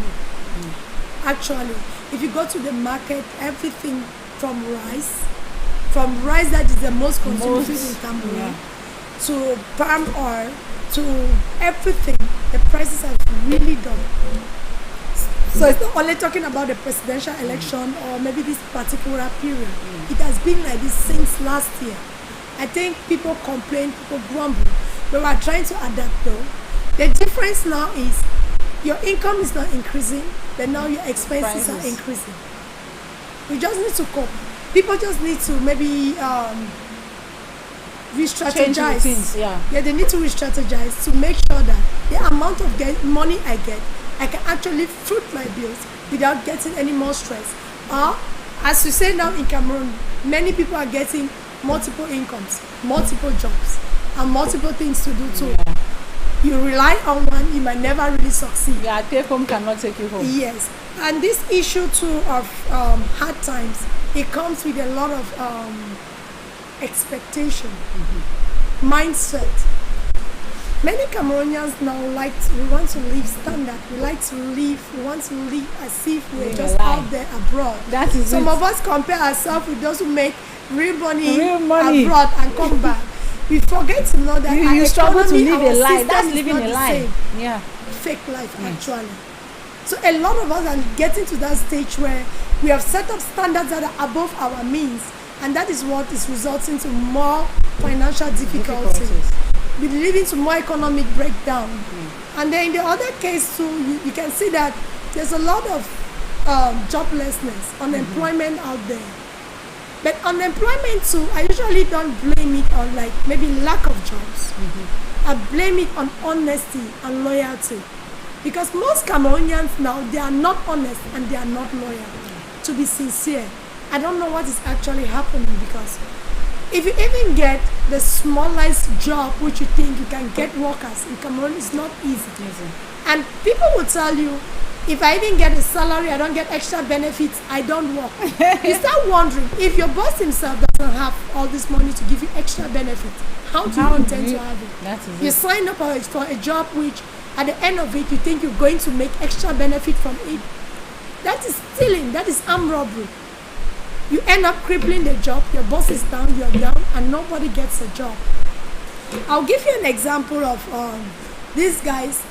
[SPEAKER 2] Actually, if you go to the market, everything from rice that is the most consumed food in Cameroon, to palm oil, to everything, the prices have really doubled. So it's not only talking about the presidential election or maybe this particular period. It has been like this since last year. I think people complain, people grumble, but we are trying to adapt though. The difference now is your income is not increasing, but now your expenses are increasing. We just need to cope. People just need to maybe re-strategize. Yeah, they need to re-strategize to make sure that the amount of money I get, I can actually foot my bills without getting any more stress. Or, as you say now in Cameroon, many people are getting multiple incomes, multiple jobs, and multiple things to do too. You rely on one, you might never really succeed.
[SPEAKER 1] Yeah, take home cannot take you home.
[SPEAKER 2] Yes, and this issue too of hard times, it comes with a lot of expectation, mindset. Many Cameroonians now we want to live standard. We want to live as if we're just out there abroad.
[SPEAKER 1] That is
[SPEAKER 2] Some
[SPEAKER 1] it.
[SPEAKER 2] of us compare ourselves with those who make real money
[SPEAKER 1] money.
[SPEAKER 2] abroad and come back. We forget to know that
[SPEAKER 1] You struggle to
[SPEAKER 2] economy,
[SPEAKER 1] live
[SPEAKER 2] our
[SPEAKER 1] a life.
[SPEAKER 2] system
[SPEAKER 1] That's
[SPEAKER 2] is
[SPEAKER 1] living
[SPEAKER 2] not
[SPEAKER 1] a
[SPEAKER 2] the
[SPEAKER 1] life.
[SPEAKER 2] same.
[SPEAKER 1] Yeah.
[SPEAKER 2] Fake life, actually. So a lot of us are getting to that stage where we have set up standards that are above our means, and that is what is resulting to more financial difficulties. We live into more economic breakdown. And then in the other case too, you can see that there's a lot of joblessness, unemployment out there. But unemployment too, I usually don't blame it on like maybe lack of jobs. I blame it on honesty and loyalty. Because most Cameroonians now, they are not honest and they are not loyal. To be sincere, I don't know what is actually happening, because if you even get the smallest job which you think you can get workers in Cameroon, it's not easy. And people will tell you, if I even get a salary, I don't get extra benefits, I don't work. You start wondering, if your boss himself doesn't have all this money to give you extra benefits, how do you intend to have it? You sign up for a job which, at the end of it, you think you're going to make extra benefit from it. That is stealing, that is armed robbery. You end up crippling the job, your boss is down, you're down, and nobody gets a job. I'll give you an example of these guys.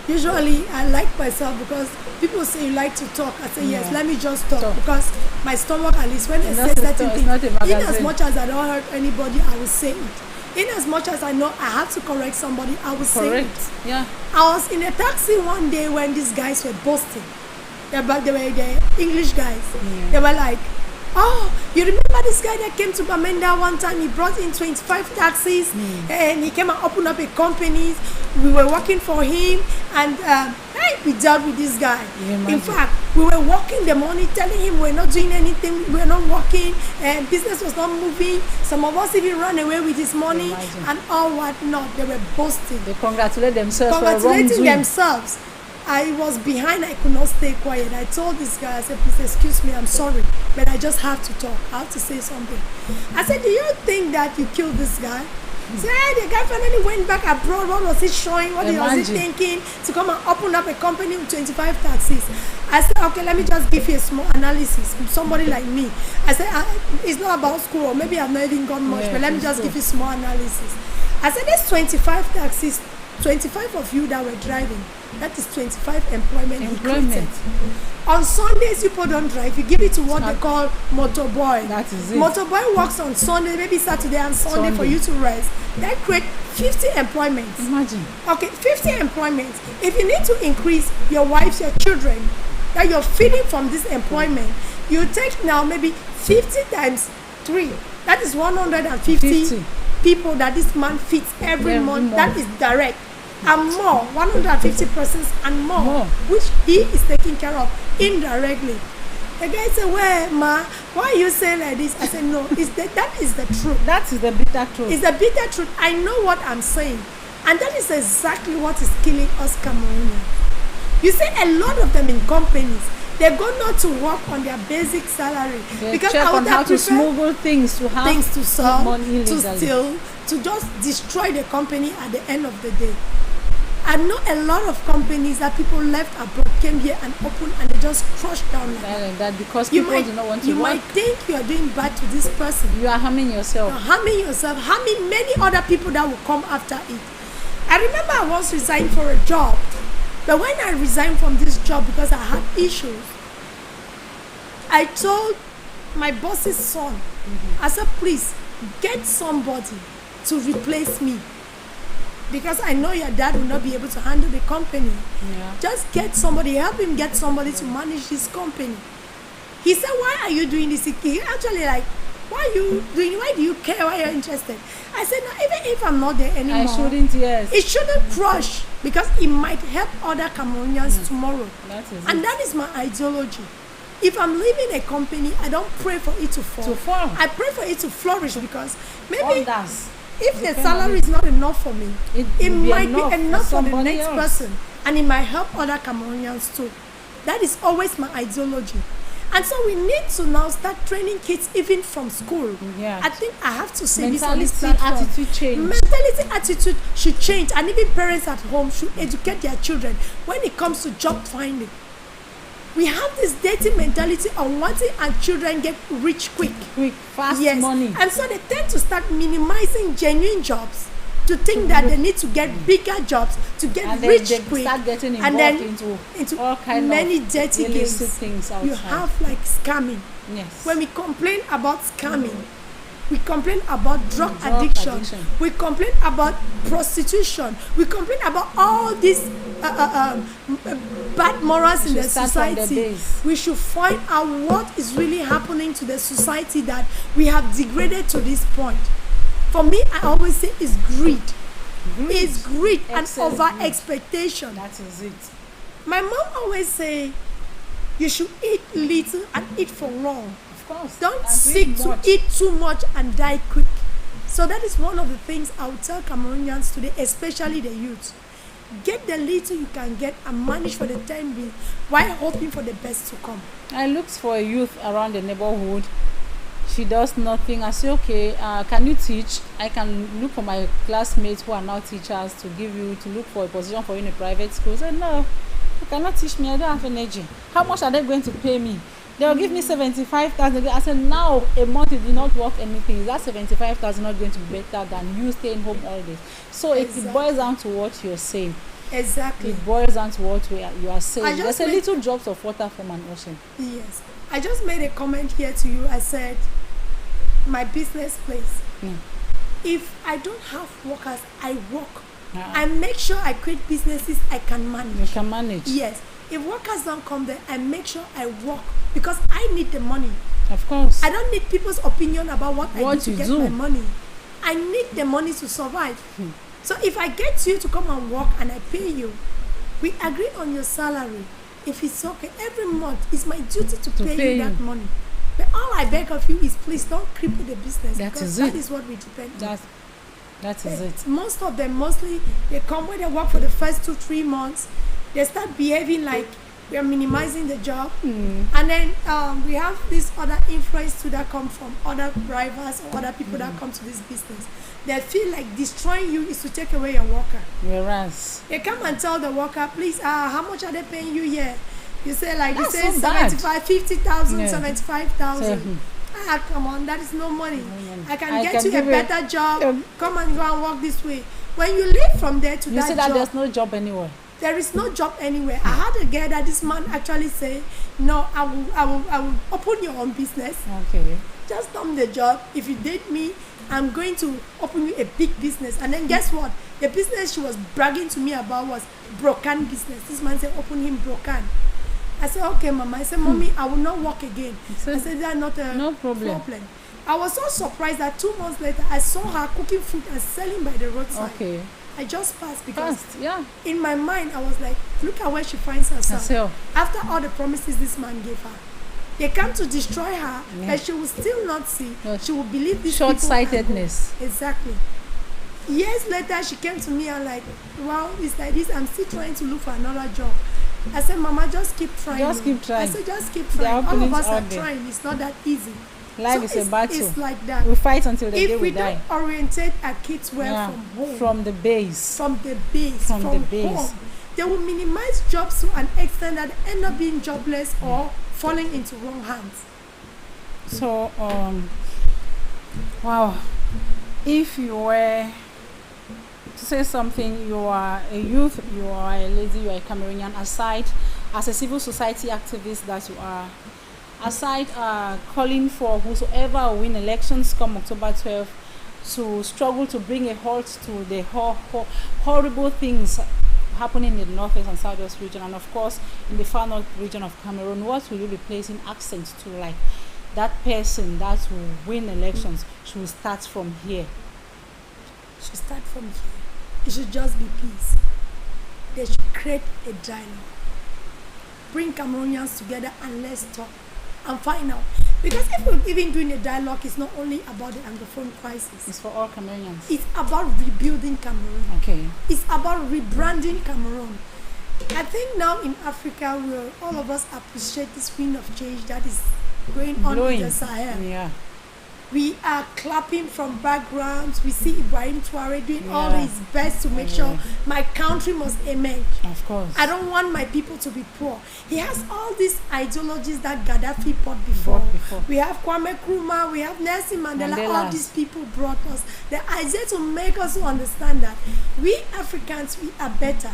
[SPEAKER 2] Usually I like myself, because people say you like to talk. I say yes, let me just talk. Because my stomach, at least when I say certain things, in as much as I don't hurt anybody, I will say it. In as much as I know I have to correct somebody, I will say it.
[SPEAKER 1] Yeah.
[SPEAKER 2] I was in a taxi one day when these guys were boasting. They were the English guys. They were like, oh, you remember this guy that came to Bamenda one time? He brought in 25 taxis and he came and opened up a company. We were working for him, and we dealt with this guy. In fact, we were working the money, telling him we're not doing anything, we're not working, and business was not moving. Some of us even ran away with his money and all what not. They were boasting.
[SPEAKER 1] They congratulated themselves.
[SPEAKER 2] Congratulating themselves. I was behind, I could not stay quiet. I told this guy, I said, please excuse me, I'm sorry, but I just have to talk. I have to say something. I said, do you think that you killed this guy? He said, hey, the guy finally went back abroad. What was he showing? What was he thinking? To come and open up a company with 25 taxis. I said, okay, let me just give you a small analysis. Somebody like me. I said, it's not about school, or maybe I've not even gone much, but let me just give you small analysis. I said, there's 25 taxis, 25 of you that were driving. That is 25 employment. On Sundays, people don't drive. You give it to what they call motorboy.
[SPEAKER 1] That is it.
[SPEAKER 2] Motorboy works on Sunday, maybe Saturday and Sunday for you to rest. That create 50 employments.
[SPEAKER 1] Imagine.
[SPEAKER 2] Okay, 50 employments. If you need to increase your wives, your children, that you're feeding from this employment, you take now maybe 50 times 3. That is 150 people that this man feeds every month. That is direct. And more, 150 persons and more, which he is taking care of indirectly. The guy said, well, ma, why are you saying like this? I said, no, that is the truth.
[SPEAKER 1] That is the bitter truth.
[SPEAKER 2] It's the bitter truth. I know what I'm saying. And that is exactly what is killing us Cameroonians. You see a lot of them in companies, they go not to work on their basic salary.
[SPEAKER 1] They
[SPEAKER 2] because
[SPEAKER 1] check
[SPEAKER 2] I would
[SPEAKER 1] on how to smuggle things, to have
[SPEAKER 2] things to sell,
[SPEAKER 1] money
[SPEAKER 2] to
[SPEAKER 1] illegally.
[SPEAKER 2] steal, to just destroy the company at the end of the day. I know a lot of companies that people left abroad, came here and opened, and they just crushed down like
[SPEAKER 1] that because people do not want to work.
[SPEAKER 2] You might think you are doing bad to this person.
[SPEAKER 1] You are harming yourself.
[SPEAKER 2] You are harming yourself, harming many other people that will come after it. I remember I once resigned for a job, but when I resigned from this job because I had issues, I told my boss's son, I said, please get somebody to replace me. Because I know your dad will not be able to handle the company. Just get somebody, help him get somebody to manage this company. He said, why are you doing this? He actually like, why are you doing, why do you care, why are you interested? I said, no, even if I'm not there anymore,
[SPEAKER 1] I shouldn't,
[SPEAKER 2] it shouldn't crush, because it might help other Cameroonians tomorrow. That is my ideology. If I'm leaving a company, I don't pray for it to fall. I pray for it to flourish, because maybe if the salary is not enough for me, it might be enough for the next person, and it might help other Cameroonians too. That is always my ideology. And so we need to now start training kids even from school. I think I have to say this on this platform.
[SPEAKER 1] Attitude change.
[SPEAKER 2] Mentality, attitude should change, and even parents at home should educate their children when it comes to job finding. We have this dating mentality of wanting our children get rich quick.
[SPEAKER 1] Quick, fast money.
[SPEAKER 2] And so they tend to start minimizing genuine jobs to think that they need to get bigger jobs to get
[SPEAKER 1] and
[SPEAKER 2] rich
[SPEAKER 1] they
[SPEAKER 2] quick.
[SPEAKER 1] Start getting involved
[SPEAKER 2] and then
[SPEAKER 1] into all kind
[SPEAKER 2] many
[SPEAKER 1] of
[SPEAKER 2] dirty
[SPEAKER 1] illicit
[SPEAKER 2] games.
[SPEAKER 1] things outside.
[SPEAKER 2] You have like scamming.
[SPEAKER 1] Yes.
[SPEAKER 2] When we complain about scamming, we complain about drug addiction. We complain about prostitution. We complain about all these bad morals in the society. We should find out what is really happening to the society that we have degraded to this point. For me, I always say it's greed. It's greed and over expectation.
[SPEAKER 1] That is it.
[SPEAKER 2] My mom always say, you should eat little and eat for long.
[SPEAKER 1] Of course.
[SPEAKER 2] Don't seek to eat too much and die quick. So that is one of the things I would tell Cameroonians today, especially the youth. Get the little you can get and manage for the time being while hoping for the best to come.
[SPEAKER 1] I looked for a youth around the neighborhood. She does nothing. I say, okay, can you teach? I can look for my classmates who are now teachers to look for a position for you in a private school. I said, no, you cannot teach me. I don't have energy. How much are they going to pay me? They will give me 75,000. I said, now a month it did not worth anything. Is that 75,000 not going to be better than you staying home all day? So it boils down to what you're saying.
[SPEAKER 2] Exactly.
[SPEAKER 1] It boils down to what you are saying. There's a little drops of water from an ocean.
[SPEAKER 2] Yes. I just made a comment here to you. I said, my business place. If I don't have workers, I work. I make sure I create businesses I can manage.
[SPEAKER 1] You can manage.
[SPEAKER 2] Yes. If workers don't come there, I make sure I work because I need the money.
[SPEAKER 1] Of course.
[SPEAKER 2] I don't need people's opinion about what I do to get my money. I need the money to survive. So if I get you to come and work and I pay you, we agree on your salary. If it's okay, every month it's my duty to pay you that money. But all I beg of you is please don't cripple the business. That is what we depend on.
[SPEAKER 1] That is it.
[SPEAKER 2] Most of them, mostly, they come when they work for the first 2-3 months. They start behaving like we are minimizing the job. And then we have this other influence too that come from other rivals or other people that come to this business. They feel like destroying you is to take away your worker.
[SPEAKER 1] Whereas
[SPEAKER 2] they come and tell the worker, please, how much are they paying you here? You say like, you say
[SPEAKER 1] so
[SPEAKER 2] 75, 50,000, 75,000. Come on, that is no money. I can get you a better job. Come and go and work this way. When you leave from there to that job,
[SPEAKER 1] you see that there's no job anywhere.
[SPEAKER 2] There is no job anywhere. I had a girl that this man actually say, no, I will open your own business.
[SPEAKER 1] Okay.
[SPEAKER 2] Just dump the job. If you date me, I'm going to open you a big business. And then guess what? The business she was bragging to me about was broken business. This man said, open him broken. I said, okay, Mama. I said, Mommy, I will not work again. I said, that's not a problem. I was so surprised that 2 months later, I saw her cooking food and selling by the roadside.
[SPEAKER 1] Okay.
[SPEAKER 2] I just passed because in my mind, I was like, look at where she finds herself. After all the promises this man gave her. They come to destroy her, but she will still not see. She will believe this
[SPEAKER 1] short-sightedness.
[SPEAKER 2] Exactly. Years later, she came to me and like, wow, it's like this. I'm still trying to look for another job. I said, Mama, just keep trying.
[SPEAKER 1] Just keep trying.
[SPEAKER 2] I said, just keep trying. All of us are trying. It's not that easy.
[SPEAKER 1] Life is a battle.
[SPEAKER 2] It's like that.
[SPEAKER 1] We fight until the day we die.
[SPEAKER 2] If we don't orientate our kids well from home.
[SPEAKER 1] From the base.
[SPEAKER 2] From home. They will minimize jobs to an extent that end up being jobless or falling into wrong hands.
[SPEAKER 1] So, wow. If you were to say something, you are a youth, you are a lady, you are a Cameroonian, aside as a civil society activist that you are, aside calling for whosoever will win elections come October 12th to struggle to bring a halt to the horrible things happening in the northwest and southwest region, and of course in the far north region of Cameroon, what will you be placing accent to? Like that person that will win elections should start from here.
[SPEAKER 2] Should start from here. It should just be peace. They should create a dialogue. Bring Cameroonians together and let's talk and find out. Because if we're even doing a dialogue, it's not only about the Anglophone crisis.
[SPEAKER 1] It's for all Cameroonians.
[SPEAKER 2] It's about rebuilding Cameroon.
[SPEAKER 1] Okay.
[SPEAKER 2] It's about rebranding Cameroon. I think now in Africa, all of us appreciate this wind of change that is going on in the Sahel.
[SPEAKER 1] Yeah.
[SPEAKER 2] We are clapping from backgrounds. We see Ibrahim Traore doing all his best to make sure my country must emerge.
[SPEAKER 1] Of course.
[SPEAKER 2] I don't want my people to be poor. He has all these ideologies that Gaddafi brought before. We have Kwame Nkrumah, we have Nelson Mandela. All these people brought us. The idea to make us understand that we Africans, we are better.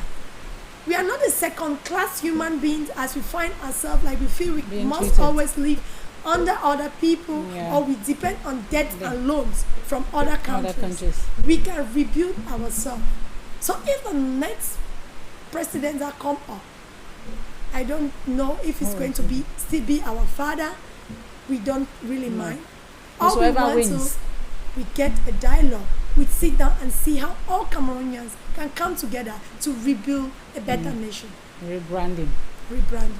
[SPEAKER 2] We are not a second-class human beings as we find ourselves like we feel we must always live under other people, or we depend on debt and loans from other countries. We can rebuild ourselves. So if the next president that come up, I don't know if it's going to be still be our father. We don't really mind. All we want wins. We get a dialogue. We sit down and see how all Cameroonians can come together to rebuild a better nation.
[SPEAKER 1] Rebranding.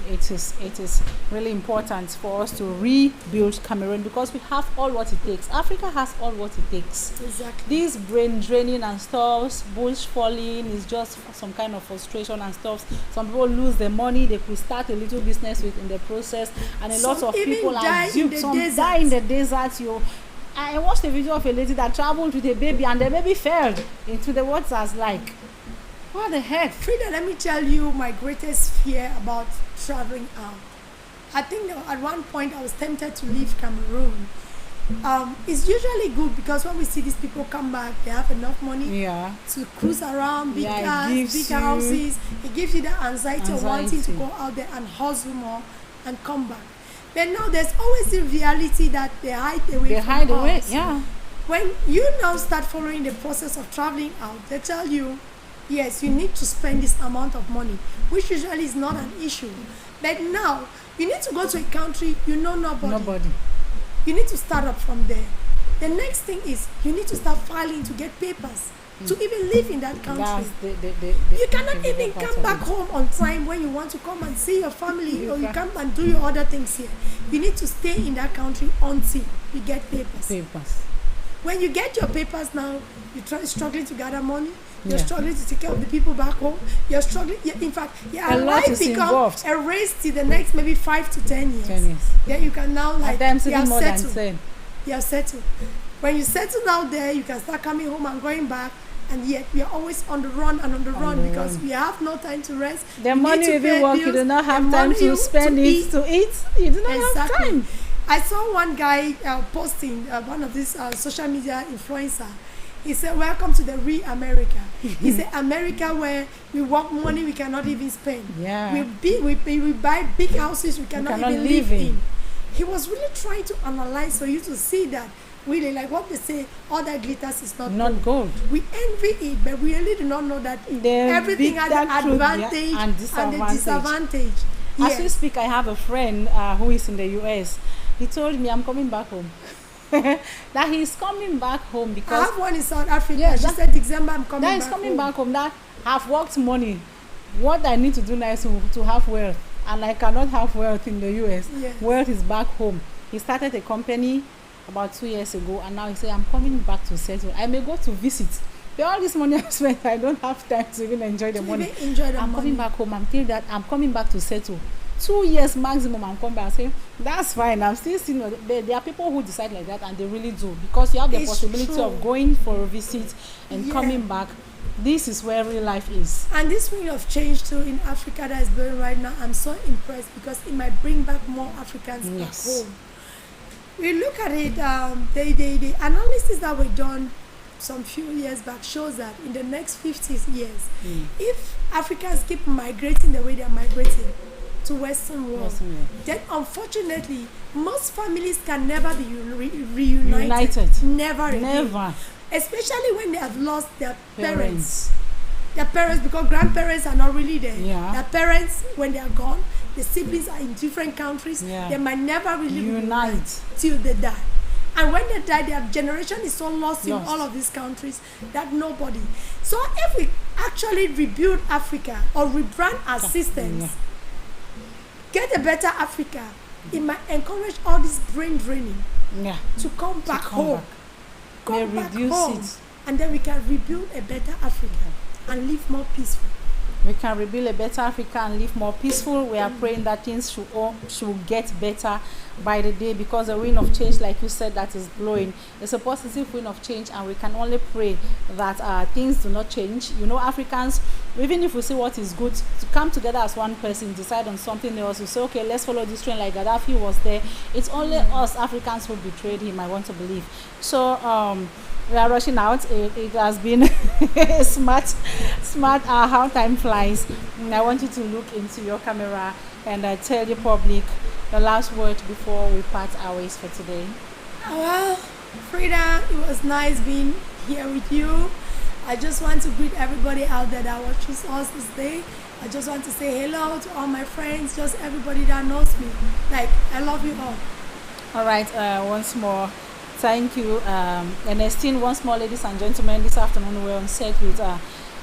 [SPEAKER 2] It
[SPEAKER 1] is really important for us to rebuild Cameroon, because we have all what it takes. Africa has all what it takes.
[SPEAKER 2] Exactly.
[SPEAKER 1] This brain draining and stuff, bush falling is just some kind of frustration and stuff. Some people lose their money. They could start a little business in the process, and a lot of people are duped. Some die in the desert. I watched a video of a lady that traveled with a baby, and the baby fell into the waters. Like, what the heck?
[SPEAKER 2] Frida, let me tell you my greatest fear about traveling out. I think at one point I was tempted to leave Cameroon. It's usually good because when we see these people come back, they have enough money to cruise around, big cars, big houses. It gives you the anxiety of wanting to go out there and hustle more and come back. But now there's always the reality that they hide away from us. When you now start following the process of traveling out, they tell you, yes, you need to spend this amount of money, which usually is not an issue. But now, you need to go to a country you know nobody. You need to start up from there. The next thing is, you need to start filing to get papers to even live in that country. You cannot even come back home on time when you want to come and see your family, or you come and do your other things here. You need to stay in that country until you get papers. When you get your papers now, you're struggling to gather money. You're struggling to take care of the people back home. You're struggling. In fact, your life becomes a race till the next maybe 5 to 10 years. Then you can now you have settled. When you settle down there, you can start coming home and going back. And yet we are always on the run because we have no time to rest.
[SPEAKER 1] The money you even work, you do not have time to spend it to eat. You do not have time.
[SPEAKER 2] I saw one guy posting, one of these social media influencer. He said, "Welcome to the real America." He said, "America where we work money we cannot even spend. We buy big houses we cannot even live in." He was really trying to analyze for you to see that really, like what they say, all that glitters is not gold. We envy it, but we really do not know that everything has an advantage and a disadvantage.
[SPEAKER 1] As we speak, I have a friend who is in the US. He told me, "I'm coming back home." That he's coming back home because
[SPEAKER 2] I have one in South Africa. She said December I'm coming back home.
[SPEAKER 1] That is coming back home. That I've worked money. What I need to do now is to have wealth, and I cannot have wealth in the US. Wealth is back home. He started a company about 2 years ago, and now he said, "I'm coming back to settle. I may go to visit. But all this money I've spent, I don't have time to even enjoy the money. I'm coming back home. I'm telling that I'm coming back to settle. 2 years maximum, I'm coming back and say, that's fine. I'm still seeing there are people who decide like that, and they really do, because you have the possibility of going for a visit and coming back. This is where real life is. And this wind of change too in Africa that is going right now, I'm so impressed because it might bring back more Africans back home. We look at it, the analysis that were done some few years back shows that in the next 50 years, if Africans keep migrating the way they are migrating to Western world, then unfortunately, most families can never be reunited. Never again. Especially when they have lost their parents. Their parents, because grandparents are not really there. Their parents, when they are gone, the siblings are in different countries. They might never really unite till they die. And when they die, their generation is so lost in all of these countries that nobody. So if we actually rebuild Africa or rebrand our systems, get a better Africa, it might encourage all this brain draining to come back home. Come back home. And then we can rebuild a better Africa and live more peaceful. we can rebuild a better Africa and live more peaceful. We are praying that things should get better by the day, because the wind of change, like you said, that is blowing. It's a positive wind of change, and we can only pray that things do not change. You know, Africans, even if we see what is good, to come together as one person, decide on something else, we say, okay, let's follow this trend like Gaddafi was there. It's only us Africans who betrayed him, I want to believe. So we are rushing out. It has been smart how time flies. And I want you to look into your camera and tell the public the last word before we part our ways for today.
[SPEAKER 2] Well, Frida, it was nice being here with you. I just want to greet everybody out there that watches us this day. I just want to say hello to all my friends, just everybody that knows me. Like, I love you all.
[SPEAKER 1] All right, once more, thank you, Earnestine. Once more, ladies and gentlemen, this afternoon we're on set with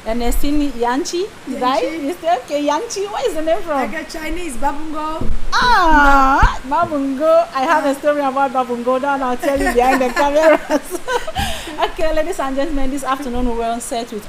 [SPEAKER 1] Earnestine Yen. Did I? Okay, Yen. Where is the name from?
[SPEAKER 2] Like a Chinese, Babungo.
[SPEAKER 1] Babungo. I have a story about Babungo that I'll tell you behind the cameras. Okay, ladies and gentlemen, this afternoon we were on set with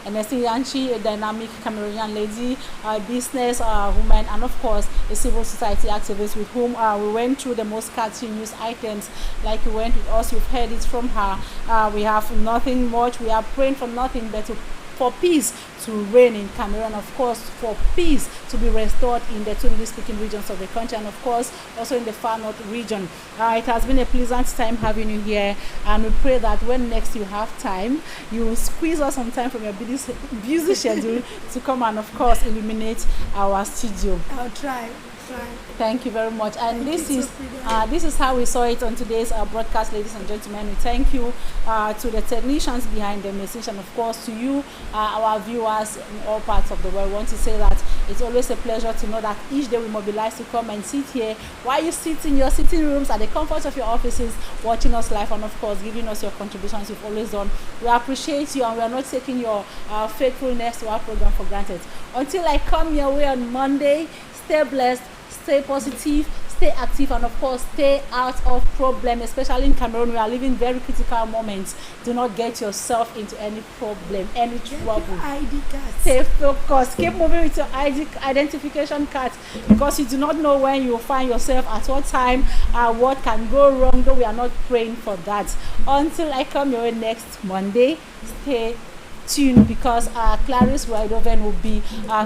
[SPEAKER 1] Earnestine Yen, a dynamic Cameroonian lady, a business woman, and of course a civil society activist with whom we went through the most catchy news items. Like you went with us, you've heard it from her. We have nothing much. We are praying for nothing but for peace to reign in Cameroon, of course, for peace to be restored in the two English-speaking regions of the country, and of course also in the far north region. It has been a pleasant time having you here, and we pray that when next you have time, you will squeeze us some time from your busy schedule to come and of course illuminate our studio.
[SPEAKER 2] I'll try.
[SPEAKER 1] Thank you very much. And this is how we saw it on today's broadcast, ladies and gentlemen. We thank you to the technicians behind the message, and of course to you, our viewers in all parts of the world. We want to say that it's always a pleasure to know that each day we mobilize to come and sit here while you sit in your sitting rooms at the comfort of your offices, watching us live, and of course giving us your contributions you've always done. We appreciate you, and we are not taking your faithfulness to our program for granted. Until I come your way on Monday, stay blessed, stay positive, stay active, and of course stay out of problem. Especially in Cameroon, we are living very critical moments. Do not get yourself into any problem, any trouble.
[SPEAKER 2] ID card.
[SPEAKER 1] Stay focused. Keep moving with your ID identification card, because you do not know when you will find yourself, at what time, what can go wrong. Though we are not praying for that. Until I come your way next Monday, stay tuned, because Clarice Widoven will be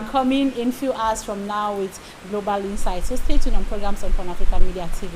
[SPEAKER 1] coming in few hours from now with Global Insight. So stay tuned on programs on Pan African Media TV.